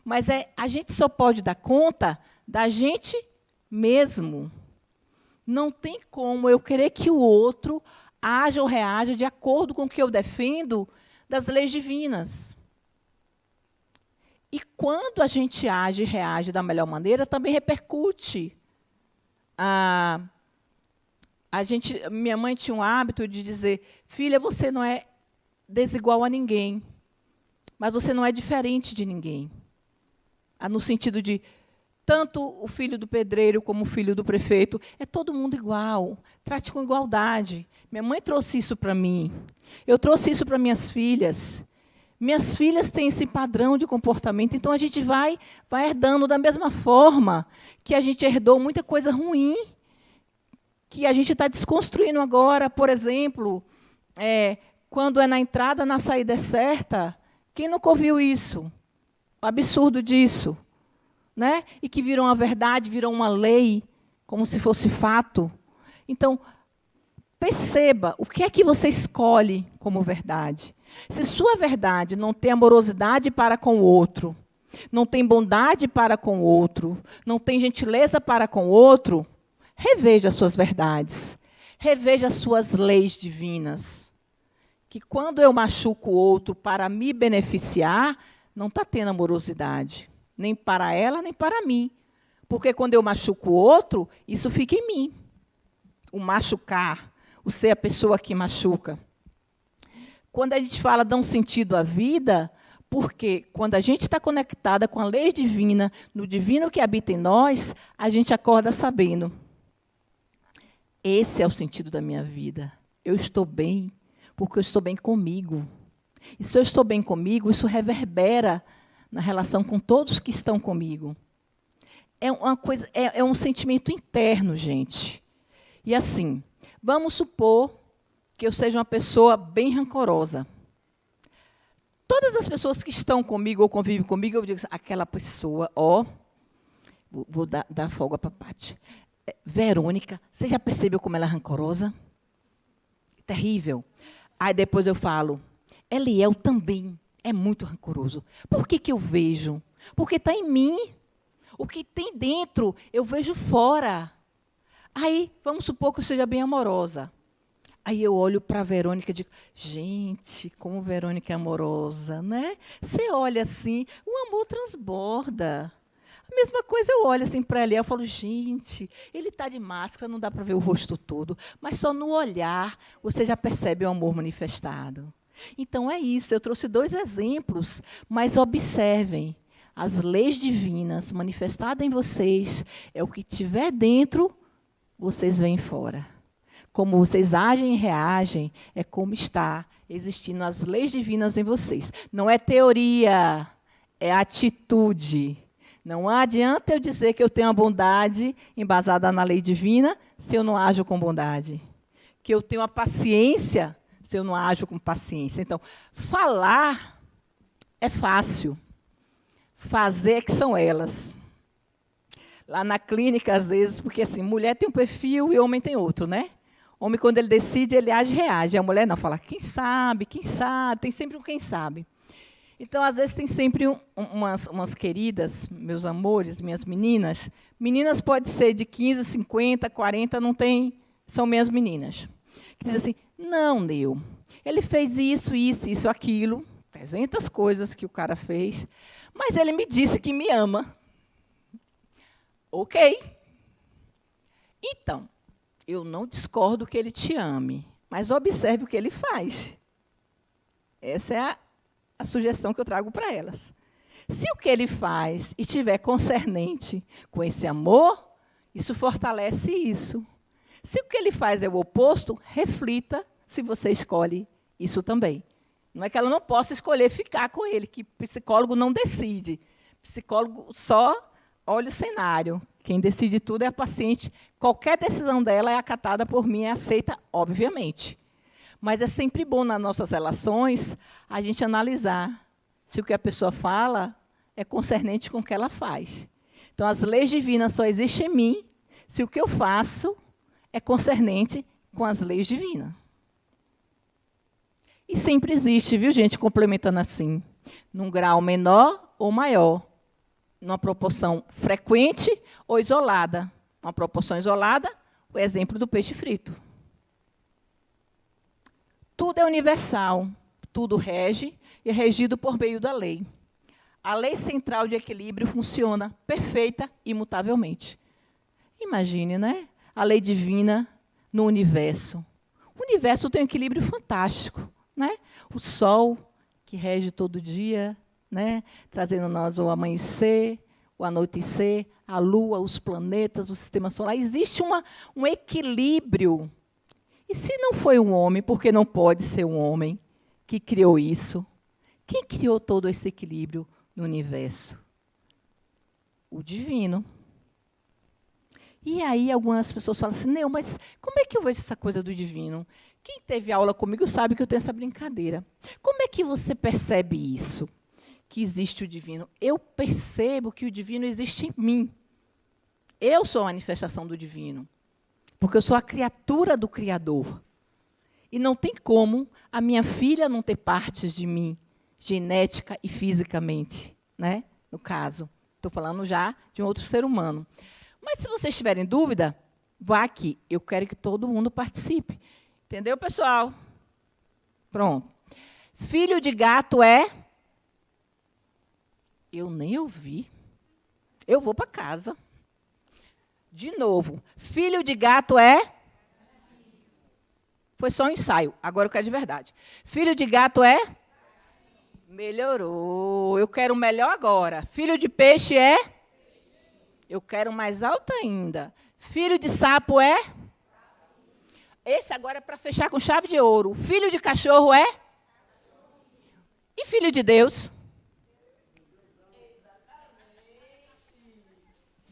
Mas a gente só pode dar conta da gente mesmo. Não tem como eu querer que o outro haja ou reaja de acordo com o que eu defendo das leis divinas. E quando a gente age e reage da melhor maneira, também repercute. Minha mãe tinha um hábito de dizer: filha, você não é desigual a ninguém, mas você não é diferente de ninguém. No sentido de, tanto o filho do pedreiro como o filho do prefeito, é todo mundo igual, trate com igualdade. Minha mãe trouxe isso para mim, eu trouxe isso para minhas filhas. Minhas filhas têm esse padrão de comportamento, então a gente vai herdando da mesma forma que a gente herdou muita coisa ruim, que a gente está desconstruindo agora. Por exemplo, quando é na entrada, na saída é certa, quem nunca ouviu isso? O absurdo disso, né? E que virou uma verdade, virou uma lei, como se fosse fato. Então, perceba o que é que você escolhe como verdade. Se sua verdade não tem amorosidade para com o outro, não tem bondade para com o outro, não tem gentileza para com o outro, reveja as suas verdades, reveja as suas leis divinas. Que quando eu machuco o outro para me beneficiar, não está tendo amorosidade, nem para ela, nem para mim. Porque quando eu machuco o outro, isso fica em mim. O machucar, o ser a pessoa que machuca. Quando a gente fala dar um sentido à vida, porque quando a gente está conectada com a lei divina, no divino que habita em nós, a gente acorda sabendo: esse é o sentido da minha vida. Eu estou bem, porque eu estou bem comigo. E se eu estou bem comigo, isso reverbera na relação com todos que estão comigo. É um sentimento interno, gente. E assim, vamos supor que eu seja uma pessoa bem rancorosa. Todas as pessoas que estão comigo ou convivem comigo, eu digo assim, aquela pessoa, vou dar folga para a Pati. Verônica, você já percebeu como ela é rancorosa? Terrível. Aí depois eu falo: Eliel também é muito rancoroso. Por que eu vejo? Porque está em mim. O que tem dentro, eu vejo fora. Aí, vamos supor que eu seja bem amorosa. Aí eu olho para a Verônica e digo: gente, como Verônica é amorosa, né? Você olha assim, o amor transborda. A mesma coisa eu olho assim para Eliel e falo: gente, ele está de máscara, não dá para ver o rosto todo, mas só no olhar você já percebe o amor manifestado. Então é isso, eu trouxe 2 exemplos, mas observem. As leis divinas manifestadas em vocês é o que tiver dentro, vocês veem fora. Como vocês agem e reagem, é como está existindo as leis divinas em vocês. Não é teoria, é atitude. Não adianta eu dizer que eu tenho a bondade embasada na lei divina se eu não ajo com bondade. Que eu tenho a paciência se eu não ajo com paciência. Então, falar é fácil. Fazer é que são elas. Lá na clínica, às vezes, porque assim, mulher tem um perfil e homem tem outro, né? Homem, quando ele decide, ele age e reage. A mulher não, fala, quem sabe, tem sempre um quem sabe. Então, às vezes, tem sempre umas queridas, meus amores, minhas meninas. Meninas pode ser de 15, 50, 40, não tem, são minhas meninas. Que dizem assim, não, Neu, ele fez isso, aquilo, 300 coisas que o cara fez, mas ele me disse que me ama. Ok. Então, eu não discordo que ele te ame, mas observe o que ele faz. Essa é a sugestão que eu trago para elas. Se o que ele faz estiver concernente com esse amor, isso fortalece isso. Se o que ele faz é o oposto, reflita se você escolhe isso também. Não é que ela não possa escolher ficar com ele, que psicólogo não decide. Psicólogo só olha o cenário. Quem decide tudo é a paciente. Qualquer decisão dela é acatada por mim, é aceita, obviamente. Mas é sempre bom nas nossas relações a gente analisar se o que a pessoa fala é concernente com o que ela faz. Então, as leis divinas só existem em mim se o que eu faço é concernente com as leis divinas. E sempre existe, viu, gente, complementando assim, num grau menor ou maior, numa proporção frequente ou isolada. Uma proporção isolada, o exemplo do peixe frito. Tudo é universal, tudo rege e é regido por meio da lei. A lei central de equilíbrio funciona perfeita e imutavelmente. Imagine, né? A lei divina no universo. O universo tem um equilíbrio fantástico, né? O sol, que rege todo dia, né? Trazendo nós o amanhecer, o anoitecer, a lua, os planetas, o sistema solar. Existe um equilíbrio. E se não foi um homem, porque não pode ser um homem que criou isso? Quem criou todo esse equilíbrio no universo? O divino. E aí algumas pessoas falam assim, não, mas como é que eu vejo essa coisa do divino? Quem teve aula comigo sabe que eu tenho essa brincadeira. Como é que você percebe isso? Que existe o divino? Eu percebo que o divino existe em mim. Eu sou a manifestação do divino. Porque eu sou a criatura do Criador. E não tem como a minha filha não ter partes de mim, genética e fisicamente, né? No caso. Estou falando já de um outro ser humano. Mas se vocês tiverem dúvida, vá aqui. Eu quero que todo mundo participe. Entendeu, pessoal? Pronto. Filho de gato é... Eu nem ouvi. Eu vou para casa. De novo. Filho de gato é... Foi só um ensaio. Agora eu quero de verdade. Filho de gato é... Melhorou. Eu quero melhor agora. Filho de peixe é... Eu quero mais alto ainda. Filho de sapo é... Esse agora é para fechar com chave de ouro. Filho de cachorro é... E filho de Deus?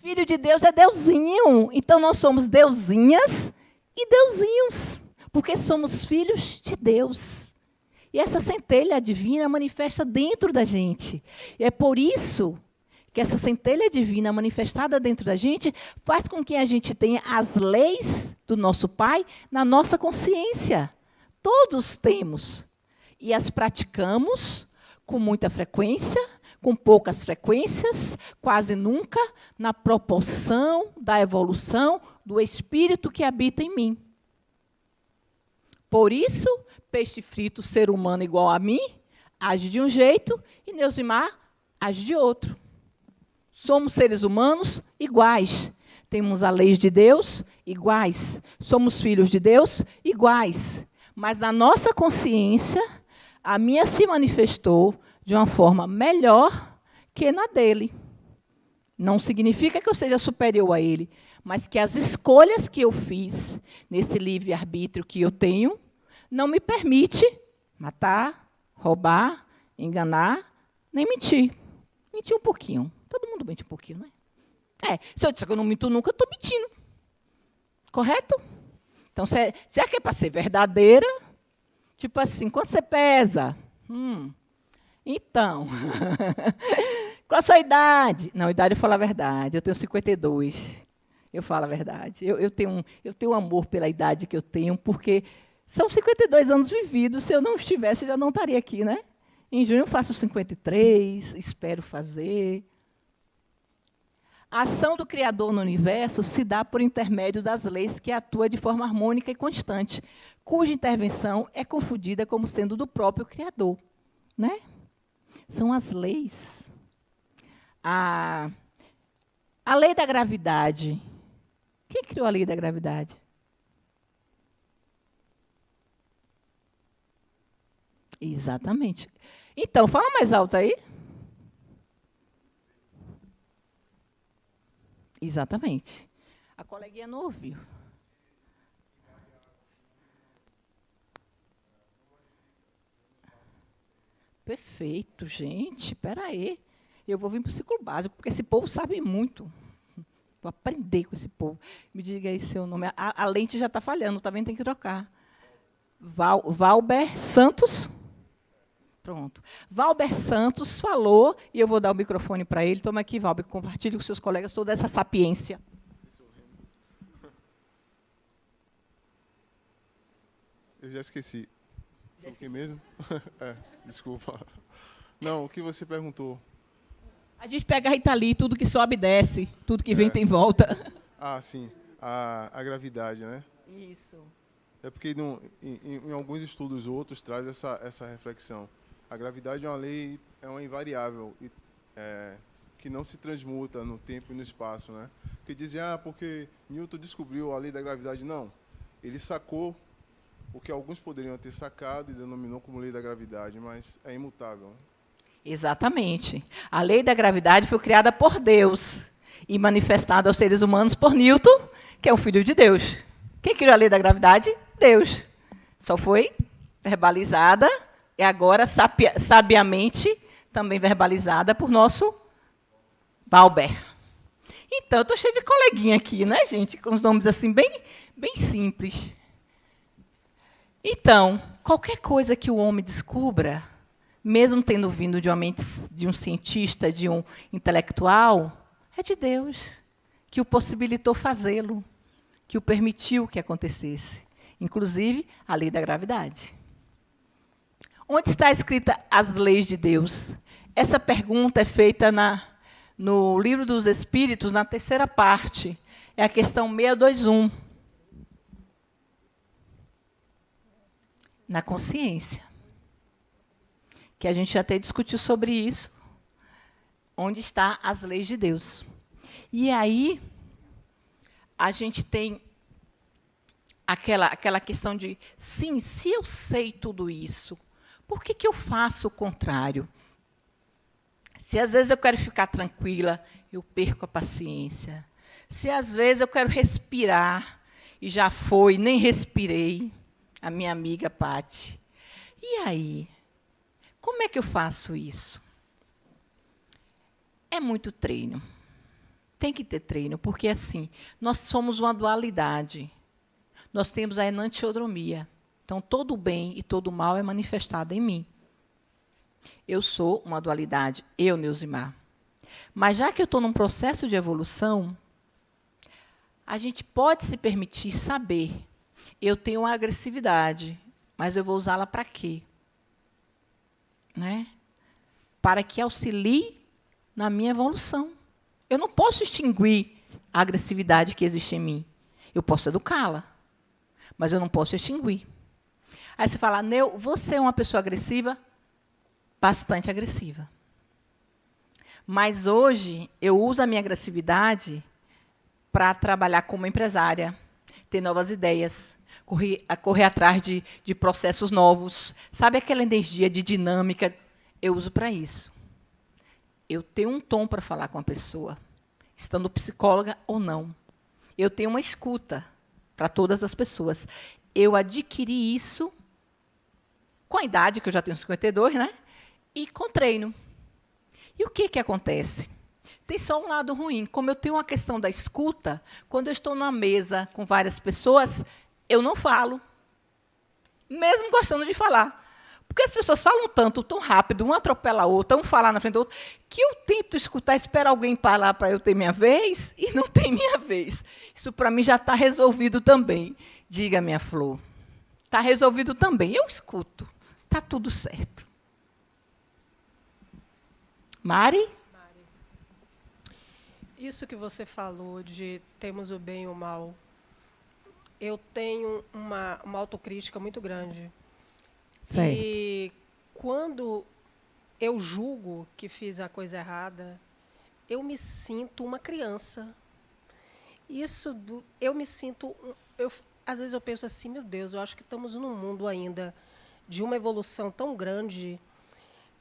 Filho de Deus é Deusinho. Então, nós somos deusinhas e deusinhos. Porque somos filhos de Deus. E essa centelha divina manifesta dentro da gente. E é por isso que essa centelha divina manifestada dentro da gente faz com que a gente tenha as leis do nosso Pai na nossa consciência. Todos temos. E as praticamos com muita frequência, com poucas frequências, quase nunca, na proporção da evolução do espírito que habita em mim. Por isso, peixe frito, ser humano igual a mim, age de um jeito e Neusimar age de outro. Somos seres humanos iguais. Temos as leis de Deus iguais. Somos filhos de Deus iguais. Mas na nossa consciência, a minha se manifestou de uma forma melhor que na dele. Não significa que eu seja superior a ele, mas que as escolhas que eu fiz nesse livre-arbítrio que eu tenho não me permite matar, roubar, enganar, nem mentir. Mentir um pouquinho. Todo mundo mente um pouquinho, né? Se eu disser que eu não minto nunca, eu estou mentindo. Correto? Então, já que é para ser verdadeira, tipo assim, quanto você pesa? Então, qual a sua idade? Não, idade eu falo a verdade. Eu tenho 52. Eu falo a verdade. Eu tenho amor pela idade que eu tenho, porque são 52 anos vividos. Se eu não estivesse, já não estaria aqui, né? Em junho eu faço 53, espero fazer. A ação do Criador no universo se dá por intermédio das leis que atua de forma harmônica e constante, cuja intervenção é confundida como sendo do próprio Criador. Né? São as leis. A lei da gravidade. Quem criou a lei da gravidade? Exatamente. Então, fala mais alto aí. Exatamente. A coleguinha não ouviu. Perfeito, gente. Espera aí. Eu vou vir para o ciclo básico, porque esse povo sabe muito. Vou aprender com esse povo. Me diga aí seu nome. A lente já está falhando, também tem que trocar. Valber Santos. Pronto. Valber Santos falou, e eu vou dar o microfone para ele. Toma aqui, Valber, compartilhe com seus colegas toda essa sapiência. Eu já esqueci. O que mesmo? Desculpa. Não, o que você perguntou? A gente pega a Rita Lee, tudo que sobe desce, tudo que vem tem volta. Sim. A gravidade, né? Isso. É porque em alguns estudos outros traz essa reflexão. A gravidade é uma lei, é uma invariável, que não se transmuta no tempo e no espaço, né? Que dizem, porque Newton descobriu a lei da gravidade. Não. Ele sacou o que alguns poderiam ter sacado e denominou como lei da gravidade, mas é imutável. Exatamente. A lei da gravidade foi criada por Deus e manifestada aos seres humanos por Newton, que é o Filho de Deus. Quem criou a lei da gravidade? Deus. Só foi verbalizada e agora sabiamente também verbalizada por nosso Valber. Então, eu estou cheia de coleguinha aqui, né, gente? Com os nomes assim bem simples. Então, qualquer coisa que o homem descubra, mesmo tendo vindo de uma mente de um cientista, de um intelectual, é de Deus, que o possibilitou fazê-lo, que o permitiu que acontecesse. Inclusive, a lei da gravidade. Onde está escrita as leis de Deus? Essa pergunta é feita no Livro dos Espíritos, na terceira parte. É a questão 621. Na consciência. Que a gente até discutiu sobre isso. Onde estão as leis de Deus? E aí, a gente tem aquela questão de, sim, se eu sei tudo isso, por que eu faço o contrário? Se às vezes eu quero ficar tranquila, eu perco a paciência. Se às vezes eu quero respirar, e já foi, nem respirei, a minha amiga Pati. E aí? Como é que eu faço isso? É muito treino. Tem que ter treino, porque assim, nós somos uma dualidade. Nós temos a enantiodromia. Então, todo o bem e todo o mal é manifestado em mim. Eu sou uma dualidade, eu, Neusimar. Mas já que eu estou num processo de evolução, a gente pode se permitir saber. Eu tenho uma agressividade, mas eu vou usá-la para quê? Né? Para que auxilie na minha evolução. Eu não posso extinguir a agressividade que existe em mim. Eu posso educá-la, mas eu não posso extinguir. Aí você fala, Neu, você é uma pessoa agressiva? Bastante agressiva. Mas hoje eu uso a minha agressividade para trabalhar como empresária, ter novas ideias, correr atrás de processos novos. Sabe aquela energia de dinâmica? Eu uso para isso. Eu tenho um tom para falar com a pessoa, estando psicóloga ou não. Eu tenho uma escuta para todas as pessoas. Eu adquiri isso com a idade, que eu já tenho 52, né? E com treino. E o que acontece? Tem só um lado ruim. Como eu tenho uma questão da escuta, quando eu estou numa mesa com várias pessoas, eu não falo, mesmo gostando de falar. Porque as pessoas falam tanto, tão rápido, uma atropela a outra, um fala na frente do outro, que eu tento escutar, espero alguém falar para eu ter minha vez, e não tem minha vez. Isso, para mim, já está resolvido também. Diga, minha flor. Está resolvido também. Eu escuto. Está tudo certo. Mari? Isso que você falou de temos o bem e o mal, eu tenho uma autocrítica muito grande. Certo. E quando eu julgo que fiz a coisa errada, eu me sinto uma criança. Eu me sinto... às vezes eu penso assim, meu Deus, eu acho que estamos num mundo ainda de uma evolução tão grande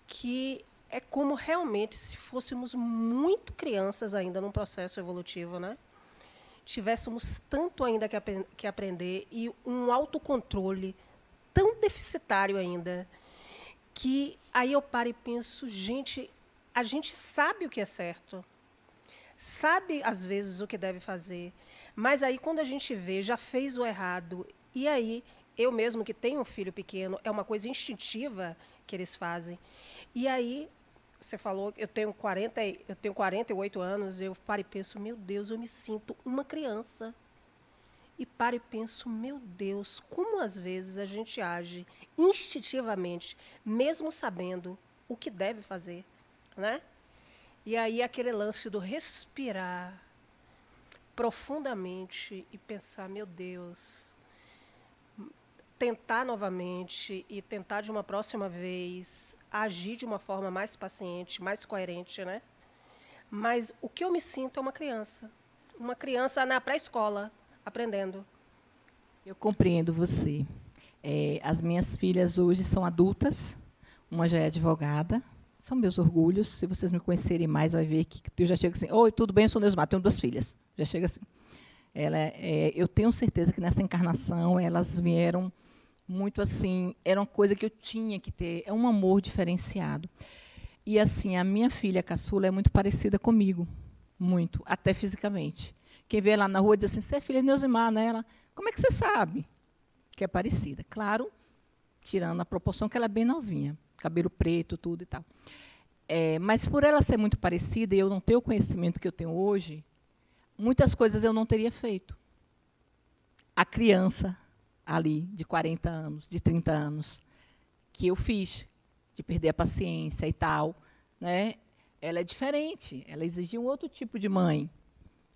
que é como realmente se fôssemos muito crianças ainda num processo evolutivo, né? Tivéssemos tanto ainda que aprender e um autocontrole tão deficitário ainda, que aí eu paro e penso, gente, a gente sabe o que é certo, sabe, às vezes, o que deve fazer, mas aí, quando a gente vê, já fez o errado, e aí, eu mesmo que tenho um filho pequeno, é uma coisa instintiva que eles fazem, e aí, você falou, eu tenho 48 anos, eu paro e penso, meu Deus, eu me sinto uma criança. E paro e penso, meu Deus, como às vezes a gente age instintivamente, mesmo sabendo o que deve fazer, né? E aí aquele lance do respirar profundamente e pensar, meu Deus, tentar novamente e tentar de uma próxima vez agir de uma forma mais paciente, mais coerente, né? Mas o que eu me sinto é uma criança na pré-escola, aprendendo. Eu compreendo você. As minhas filhas hoje são adultas, uma já é advogada, são meus orgulhos. Se vocês me conhecerem mais, vai ver que eu já chego assim, oi, tudo bem, eu sou Neusmar, tenho 2 filhas. Já chega assim. Eu tenho certeza que nessa encarnação elas vieram muito assim, era uma coisa que eu tinha que ter, é um amor diferenciado. E assim, a minha filha caçula é muito parecida comigo, muito, até fisicamente. Quem vê lá na rua diz assim, você é filha de Neusimar, né? Ela, como é que você sabe que é parecida? Claro, tirando a proporção que ela é bem novinha, cabelo preto, tudo e tal. Mas por ela ser muito parecida e eu não ter o conhecimento que eu tenho hoje, muitas coisas eu não teria feito. A criança ali, de 40 anos, de 30 anos, que eu fiz, de perder a paciência e tal, né? Ela é diferente, ela exigia um outro tipo de mãe.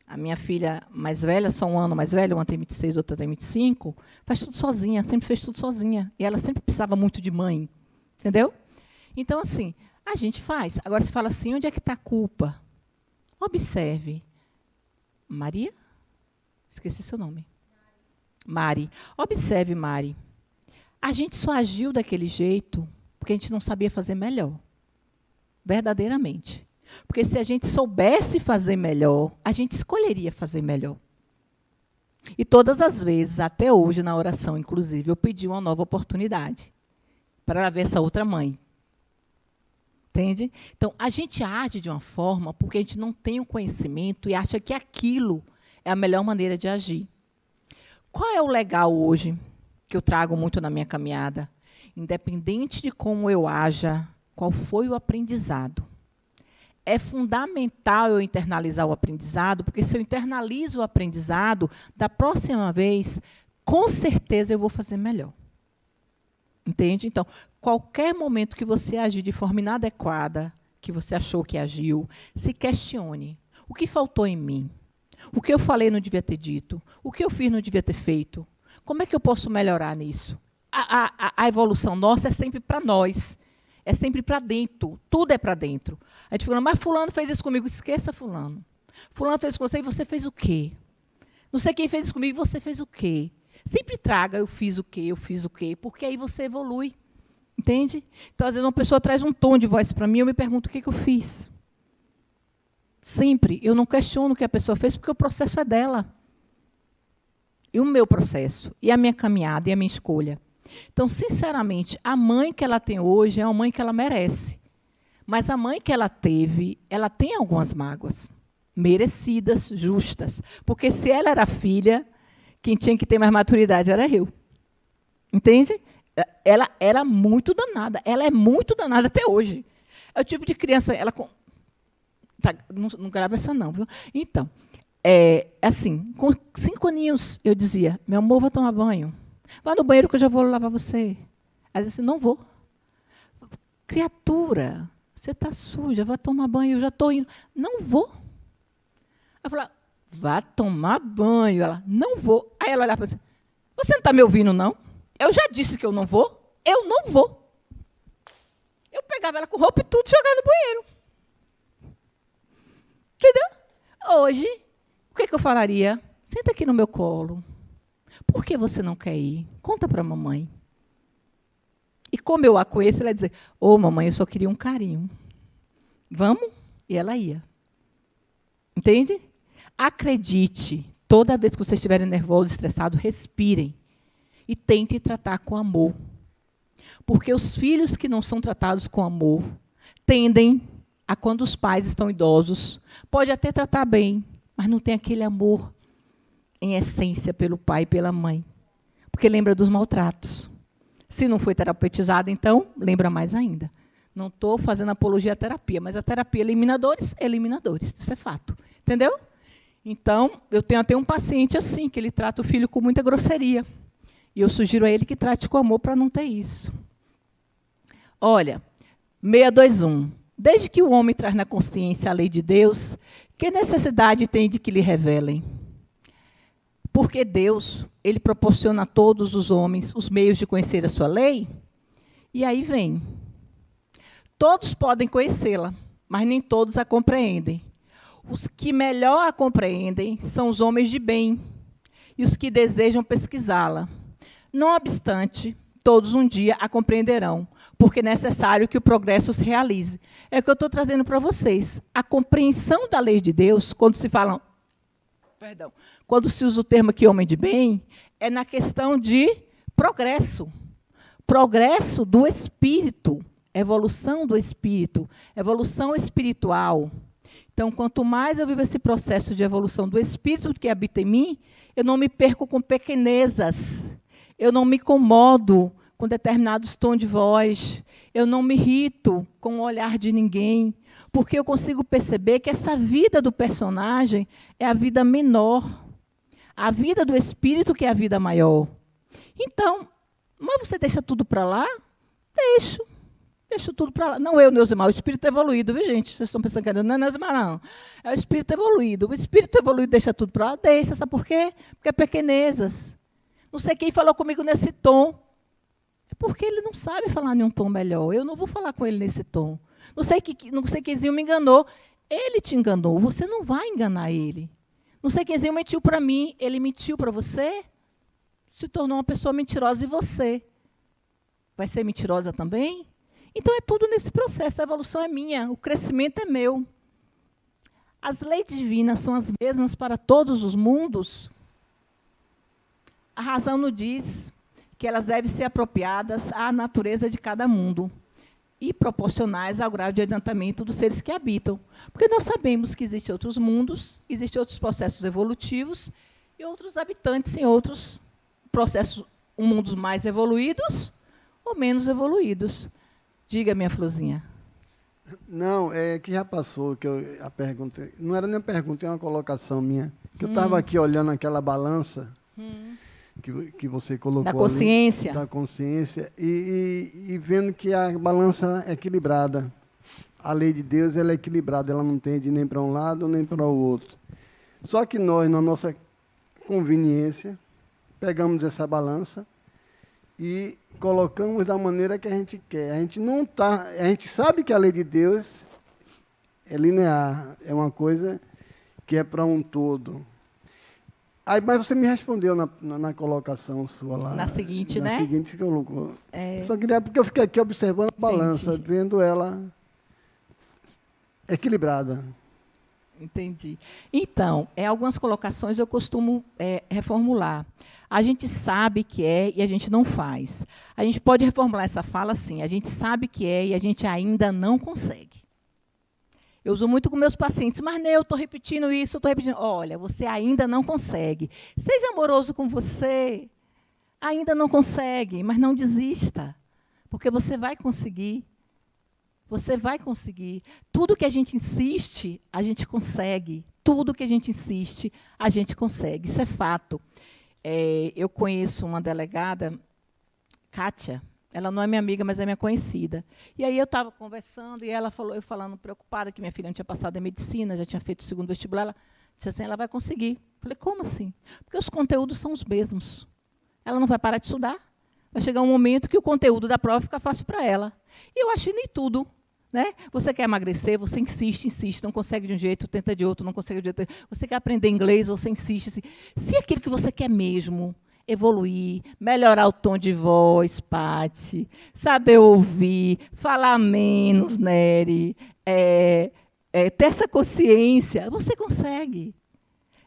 A minha filha mais velha, só um ano mais velha, uma tem 26, outra tem 25, faz tudo sozinha, sempre fez tudo sozinha. E ela sempre precisava muito de mãe, entendeu? Então, assim, a gente faz. Agora, se fala assim, onde é que está a culpa? Observe. Maria? Esqueci seu nome. Mari. Observe, Mari. A gente só agiu daquele jeito porque a gente não sabia fazer melhor. Verdadeiramente. Porque se a gente soubesse fazer melhor, a gente escolheria fazer melhor. E todas as vezes, até hoje, na oração, inclusive, eu pedi uma nova oportunidade para ela ver essa outra mãe. Entende? Então, a gente age de uma forma porque a gente não tem o conhecimento e acha que aquilo é a melhor maneira de agir. Qual é o legal hoje, que eu trago muito na minha caminhada? Independente de como eu haja, qual foi o aprendizado? É fundamental eu internalizar o aprendizado, porque se eu internalizo o aprendizado, da próxima vez, com certeza eu vou fazer melhor. Entende? Então, qualquer momento que você agir de forma inadequada, que você achou que agiu, se questione. O que faltou em mim? O que eu falei não devia ter dito? O que eu fiz não devia ter feito? Como é que eu posso melhorar nisso? A evolução nossa é sempre para nós. É sempre para dentro. Tudo é para dentro. A gente fala, mas fulano fez isso comigo. Esqueça fulano. Fulano fez isso com você e você fez o quê? Não sei quem fez isso comigo e você fez o quê? Sempre traga eu fiz o quê, porque aí você evolui. Entende? Então, às vezes, uma pessoa traz um tom de voz para mim e eu me pergunto o que eu fiz. Sempre. Eu não questiono o que a pessoa fez, porque o processo é dela. E o meu processo, e a minha caminhada, e a minha escolha. Então, sinceramente, a mãe que ela tem hoje é uma mãe que ela merece. Mas a mãe que ela teve, ela tem algumas mágoas. Merecidas, justas. Porque se ela era filha, quem tinha que ter mais maturidade era eu. Entende? Ela era muito danada. Ela é muito danada até hoje. É o tipo de criança... Tá, não grava essa não, viu? Então, assim, com 5 aninhos, eu dizia, meu amor, vou tomar banho. Vá no banheiro que eu já vou lavar você. Ela disse, não vou. Criatura, você está suja, vai tomar banho, eu já estou indo. Não vou. Eu falei, vá tomar banho. Ela, não vou. Aí ela olhava para mim, você não está me ouvindo, não? Eu já disse que eu não vou. Eu não vou. Eu pegava ela com roupa e tudo e jogava no banheiro. Entendeu? Hoje, o que eu falaria? Senta aqui no meu colo. Por que você não quer ir? Conta para a mamãe. E como eu a conheço, ela ia dizer, mamãe, eu só queria um carinho. Vamos? E ela ia. Entende? Acredite, toda vez que vocês estiverem nervosos, estressados, respirem. E tentem tratar com amor. Porque os filhos que não são tratados com amor tendem a, quando os pais estão idosos, pode até tratar bem, mas não tem aquele amor em essência pelo pai e pela mãe. Porque lembra dos maltratos. Se não foi terapeutizado, então, lembra mais ainda. Não estou fazendo apologia à terapia, mas a terapia eliminadores, isso é fato. Entendeu? Então, eu tenho até um paciente assim, que ele trata o filho com muita grosseria. E eu sugiro a ele que trate com amor para não ter isso. Olha, 621. Desde que o homem traz na consciência a lei de Deus, que necessidade tem de que lhe revelem? Porque Deus, ele proporciona a todos os homens os meios de conhecer a sua lei. E aí vem. Todos podem conhecê-la, mas nem todos a compreendem. Os que melhor a compreendem são os homens de bem e os que desejam pesquisá-la. Não obstante, todos um dia a compreenderão, porque é necessário que o progresso se realize. É o que eu estou trazendo para vocês. A compreensão da lei de Deus, quando se fala... Quando se usa o termo aqui, homem de bem, é na questão de progresso. Progresso do espírito, evolução do espírito, evolução espiritual. Então, quanto mais eu vivo esse processo de evolução do espírito que habita em mim, eu não me perco com pequenezas. Eu não me incomodo com determinados tons de voz. Eu não me irrito com o olhar de ninguém. Porque eu consigo perceber que essa vida do personagem é a vida menor. A vida do espírito que é a vida maior. Então, mas você deixa tudo para lá? Deixo tudo para lá. Não eu, Neusimar, o espírito evoluído, viu, gente? Vocês estão pensando que não é Neusimar, não. É o espírito evoluído. O espírito evoluído deixa tudo para lá? Deixa, sabe por quê? Porque é pequenezas. Não sei quem falou comigo nesse tom. É porque ele não sabe falar em um tom melhor. Eu não vou falar com ele nesse tom. Não sei quemzinho me enganou. Ele te enganou. Você não vai enganar ele. Não sei quemzinho mentiu para mim. Ele mentiu para você. Se tornou uma pessoa mentirosa. E você? Vai ser mentirosa também? Então, é tudo nesse processo. A evolução é minha. O crescimento é meu. As leis divinas são as mesmas para todos os mundos? A razão nos diz que elas devem ser apropriadas à natureza de cada mundo e proporcionais ao grau de adiantamento dos seres que habitam. Porque nós sabemos que existem outros mundos, existem outros processos evolutivos e outros habitantes em outros processos, mundos mais evoluídos ou menos evoluídos. Diga, minha florzinha. Não, é que já passou, a pergunta... Não era nem uma pergunta, é uma colocação minha. Que eu estava aqui olhando aquela balança... Que você colocou da consciência. Ali, da consciência, e vendo que a balança é equilibrada. A lei de Deus ela é equilibrada, ela não tende nem para um lado nem para o outro. Só que nós, na nossa conveniência, pegamos essa balança e colocamos da maneira que a gente quer. A gente sabe que a lei de Deus é linear, é uma coisa que é para um todo. Aí, mas você me respondeu na colocação sua lá. Na seguinte, né? Na seguinte que colocou. Só queria, porque eu fiquei aqui observando a balança, vendo ela equilibrada. Entendi. Então, algumas colocações eu costumo reformular. A gente sabe que é e a gente não faz. A gente pode reformular essa fala assim: a gente sabe que é e a gente ainda não consegue. Eu uso muito com meus pacientes, mas eu estou repetindo isso, eu estou repetindo. Olha, você ainda não consegue. Seja amoroso com você. Ainda não consegue, mas não desista, porque você vai conseguir. Você vai conseguir. Tudo que a gente insiste, a gente consegue. Tudo que a gente insiste, a gente consegue. Isso é fato. Eu conheço uma delegada, Kátia. Ela não é minha amiga, mas é minha conhecida. E aí eu estava conversando, e ela falou, eu falando preocupada, que minha filha não tinha passado em medicina, já tinha feito o segundo vestibular. Ela disse assim, ela vai conseguir. Falei, como assim? Porque os conteúdos são os mesmos. Ela não vai parar de estudar. Vai chegar um momento que o conteúdo da prova fica fácil para ela. E eu acho que nem tudo. Né? Você quer emagrecer, você insiste, não consegue de um jeito, tenta de outro, não consegue de outro. Você quer aprender inglês, você insiste. Se aquilo que você quer mesmo, evoluir, melhorar o tom de voz, Pati, saber ouvir, falar menos, Nery, ter essa consciência, você consegue.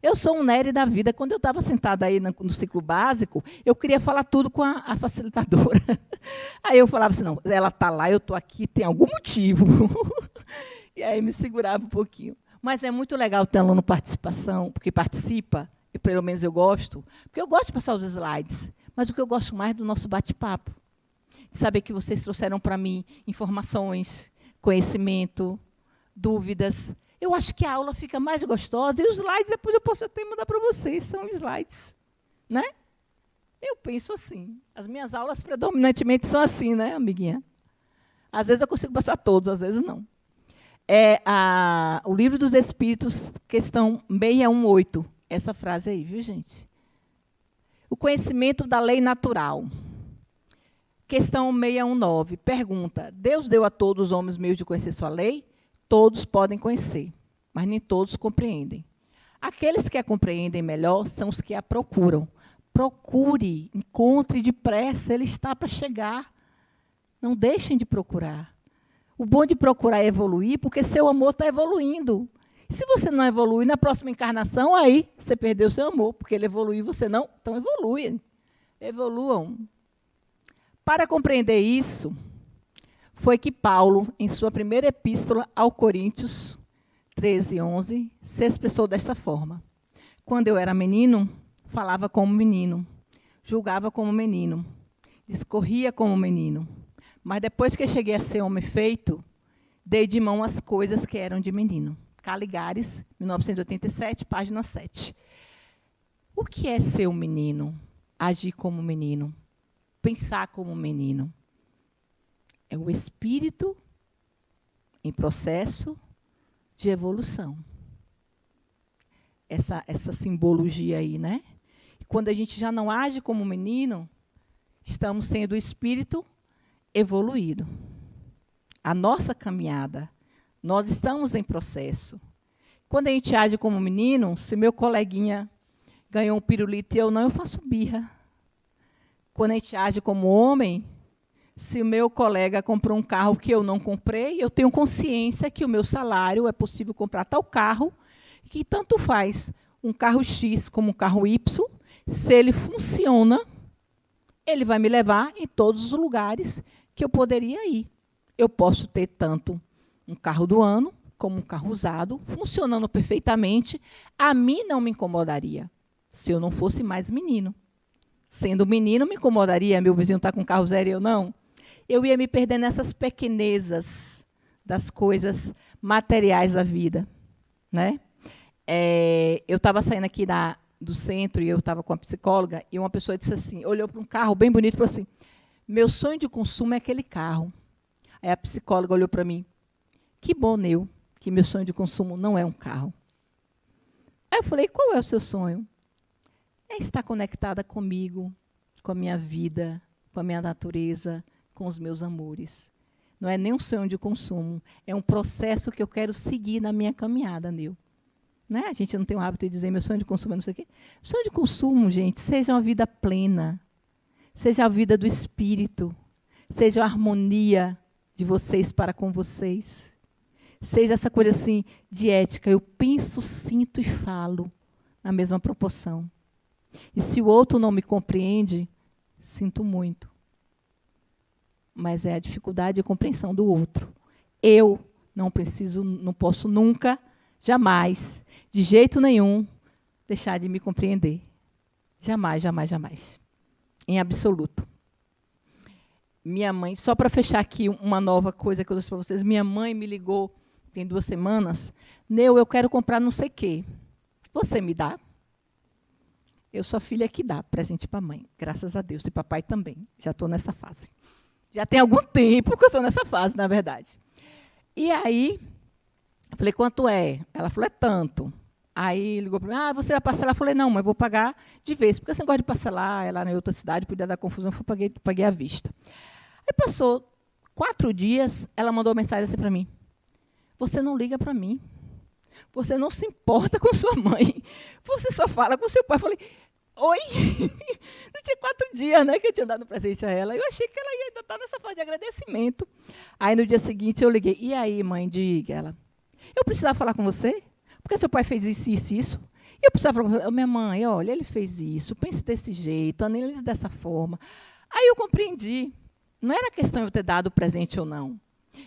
Eu sou um Nery da vida. Quando eu estava sentada aí no ciclo básico, eu queria falar tudo com a facilitadora. Aí eu falava assim, não, ela está lá, eu estou aqui, tem algum motivo. E aí me segurava um pouquinho. Mas é muito legal ter aluno participação, porque participa, e pelo menos eu gosto, porque eu gosto de passar os slides, mas o que eu gosto mais é do nosso bate-papo. De saber que vocês trouxeram para mim informações, conhecimento, dúvidas. Eu acho que a aula fica mais gostosa, e os slides depois eu posso até mandar para vocês, são slides. Né? Eu penso assim. As minhas aulas predominantemente são assim, né, amiguinha? Às vezes eu consigo passar todos, às vezes não. O Livro dos Espíritos, questão 618. Essa frase aí, viu, gente? O conhecimento da lei natural. Questão 619. Pergunta: Deus deu a todos os homens meios de conhecer sua lei? Todos podem conhecer, mas nem todos compreendem. Aqueles que a compreendem melhor são os que a procuram. Procure, encontre depressa, ele está para chegar. Não deixem de procurar. O bom de procurar é evoluir, porque seu amor está evoluindo. Se você não evoluir, na próxima encarnação, aí você perdeu seu amor, porque ele evoluiu e você não. Então, evolui. Evoluam. Para compreender isso, foi que Paulo, em sua primeira epístola ao Coríntios 13:11, se expressou desta forma: quando eu era menino, falava como menino, julgava como menino, discorria como menino. Mas depois que eu cheguei a ser homem feito, dei de mão as coisas que eram de menino. Caligares, 1987, página 7. O que é ser um menino? Agir como menino? Pensar como menino? É o espírito em processo de evolução. Essa simbologia aí, né? Quando a gente já não age como menino, estamos sendo o espírito evoluído. A nossa caminhada, nós estamos em processo. Quando a gente age como menino, se meu coleguinha ganhou um pirulito e eu não, eu faço birra. Quando a gente age como homem, se o meu colega comprou um carro que eu não comprei, eu tenho consciência que o meu salário é possível comprar tal carro, que tanto faz um carro X como um carro Y, se ele funciona, ele vai me levar em todos os lugares que eu poderia ir. Eu posso ter tanto um carro do ano, como um carro usado, funcionando perfeitamente, a mim não me incomodaria, se eu não fosse mais menino. Sendo menino, me incomodaria, meu vizinho está com carro zero e eu não. Eu ia me perder nessas pequenezas das coisas materiais da vida. Né? Eu estava saindo aqui do centro e eu estava com a psicóloga e uma pessoa disse assim, olhou para um carro bem bonito e falou assim, meu sonho de consumo é aquele carro. Aí a psicóloga olhou para mim, que bom, Neu, que meu sonho de consumo não é um carro. Aí eu falei, qual é o seu sonho? É estar conectada comigo, com a minha vida, com a minha natureza, com os meus amores. Não é nem um sonho de consumo, é um processo que eu quero seguir na minha caminhada, Neu. Né? A gente não tem o hábito de dizer meu sonho de consumo é não sei o quê. Sonho de consumo, gente, seja uma vida plena, seja a vida do espírito, seja a harmonia de vocês para com vocês, seja essa coisa assim de ética. Eu penso, sinto e falo na mesma proporção. E se o outro não me compreende, sinto muito. Mas é a dificuldade de compreensão do outro. Eu não posso nunca, jamais, de jeito nenhum, deixar de me compreender. Jamais, jamais, jamais. Em absoluto. Minha mãe, só para fechar aqui uma nova coisa que eu disse para vocês, minha mãe me ligou, tem 2 semanas, Neu, eu quero comprar não sei o quê. Você me dá? Eu sou a filha que dá presente para a mãe, graças a Deus, e papai também. Já estou nessa fase. Já tem algum tempo que eu estou nessa fase, na verdade. E aí, eu falei, quanto é? Ela falou, é tanto. Aí ligou para mim, você vai parcelar? Eu falei, não, mas vou pagar de vez. Porque esse negócio de parcelar, ela em outra cidade, podia dar confusão, eu paguei à vista. Aí passou 4 dias, ela mandou uma mensagem assim para mim. Você não liga para mim. Você não se importa com sua mãe. Você só fala com seu pai. Eu falei, oi? Não tinha 4 dias, né, que eu tinha dado presente a ela. Eu achei que ela ia ainda estar nessa fase de agradecimento. Aí, no dia seguinte, eu liguei. E aí, mãe, diga ela. Eu precisava falar com você? Porque seu pai fez isso, isso, isso. E eu precisava falar com você. Minha mãe, olha, ele fez isso. Pense desse jeito, analise dessa forma. Aí eu compreendi. Não era questão de eu ter dado o presente ou não.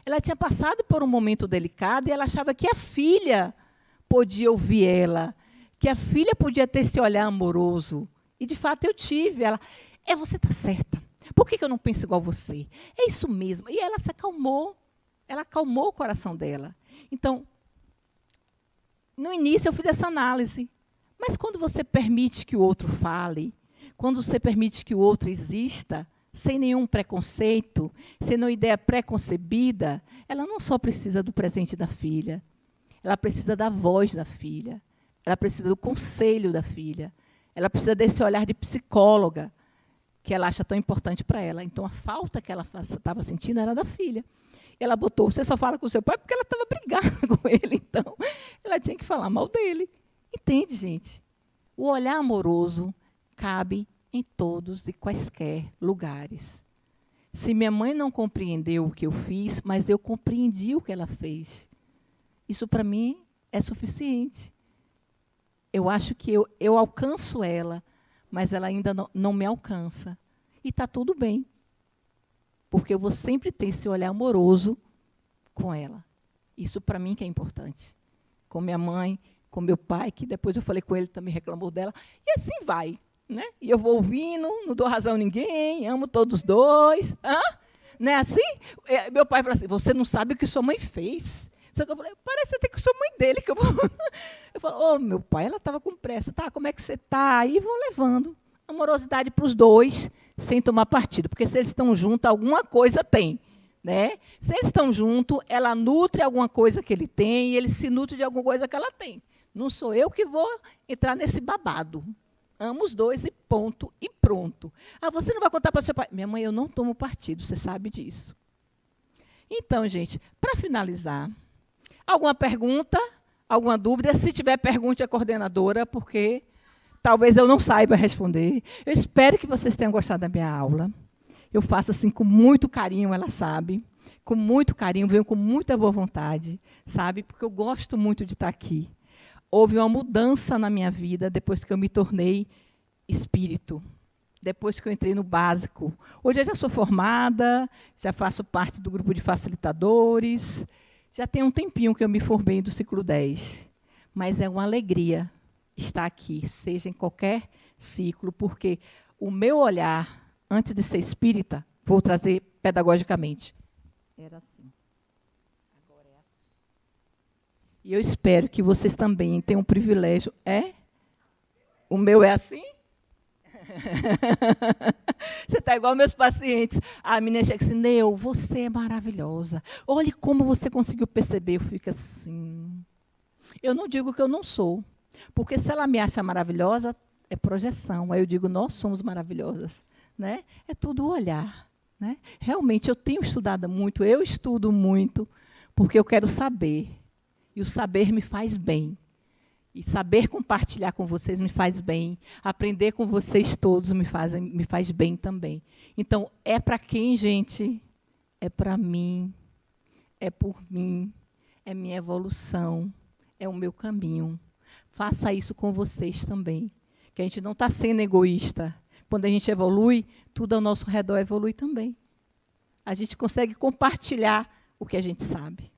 Ela tinha passado por um momento delicado e ela achava que a filha podia ouvir ela, que a filha podia ter esse olhar amoroso. E, de fato, eu tive. Ela, você está certa. Por que eu não penso igual a você? É isso mesmo. E ela se acalmou. Ela acalmou o coração dela. Então, no início eu fiz essa análise. Mas quando você permite que o outro fale, quando você permite que o outro exista, sem nenhum preconceito, sem nenhuma ideia preconcebida, ela não só precisa do presente da filha, ela precisa da voz da filha, ela precisa do conselho da filha, ela precisa desse olhar de psicóloga que ela acha tão importante para ela. Então, a falta que ela estava sentindo era da filha. Ela botou, você só fala com o seu pai porque ela estava brigando com ele, então ela tinha que falar mal dele. Entende, gente? O olhar amoroso cabe em todos e quaisquer lugares. Se minha mãe não compreendeu o que eu fiz, mas eu compreendi o que ela fez, isso para mim é suficiente. Eu acho que eu alcanço ela, mas ela ainda não me alcança. E está tudo bem, porque eu vou sempre ter esse olhar amoroso com ela. Isso para mim que é importante. Com minha mãe, com meu pai, que depois eu falei com ele, também reclamou dela, e assim vai. Né? E eu vou ouvindo, não dou razão a ninguém, amo todos 2. Não é assim? Meu pai falou assim, você não sabe o que sua mãe fez. Só que eu falei, parece até que eu sou mãe dele. Que eu falo, meu pai, ela estava com pressa. Tá, como é que você está? Aí vão levando amorosidade para os 2, sem tomar partido. Porque se eles estão juntos, alguma coisa tem. Né? Se eles estão juntos, ela nutre alguma coisa que ele tem, e ele se nutre de alguma coisa que ela tem. Não sou eu que vou entrar nesse babado. Amo os 2 e ponto, e pronto. Você não vai contar para o seu pai? Minha mãe, eu não tomo partido, você sabe disso. Então, gente, para finalizar, alguma pergunta, alguma dúvida? Se tiver, pergunte à coordenadora, porque talvez eu não saiba responder. Eu espero que vocês tenham gostado da minha aula. Eu faço assim com muito carinho, ela sabe. Com muito carinho, venho com muita boa vontade, sabe? Porque eu gosto muito de estar aqui. Houve uma mudança na minha vida depois que eu me tornei espírito, depois que eu entrei no básico. Hoje eu já sou formada, já faço parte do grupo de facilitadores, já tem um tempinho que eu me formei do ciclo 10. Mas é uma alegria estar aqui, seja em qualquer ciclo, porque o meu olhar, antes de ser espírita, vou trazer pedagogicamente, era assim. E eu espero que vocês também tenham um privilégio. O meu é assim? Você está igual meus pacientes. A menina chega assim, Neu, você é maravilhosa. Olhe como você conseguiu perceber. Eu fico assim. Eu não digo que eu não sou. Porque se ela me acha maravilhosa, é projeção. Aí eu digo, nós somos maravilhosas. Né? É tudo o olhar. Né? Realmente, eu tenho estudado muito, eu estudo muito, porque eu quero saber. E o saber me faz bem. E saber compartilhar com vocês me faz bem. Aprender com vocês todos me faz bem também. Então, é para quem, gente? É para mim. É por mim. é minha evolução, é o meu caminho. Faça isso com vocês também, que a gente não está sendo egoísta. Quando a gente evolui, tudo ao nosso redor evolui também. A gente consegue compartilhar o que a gente sabe.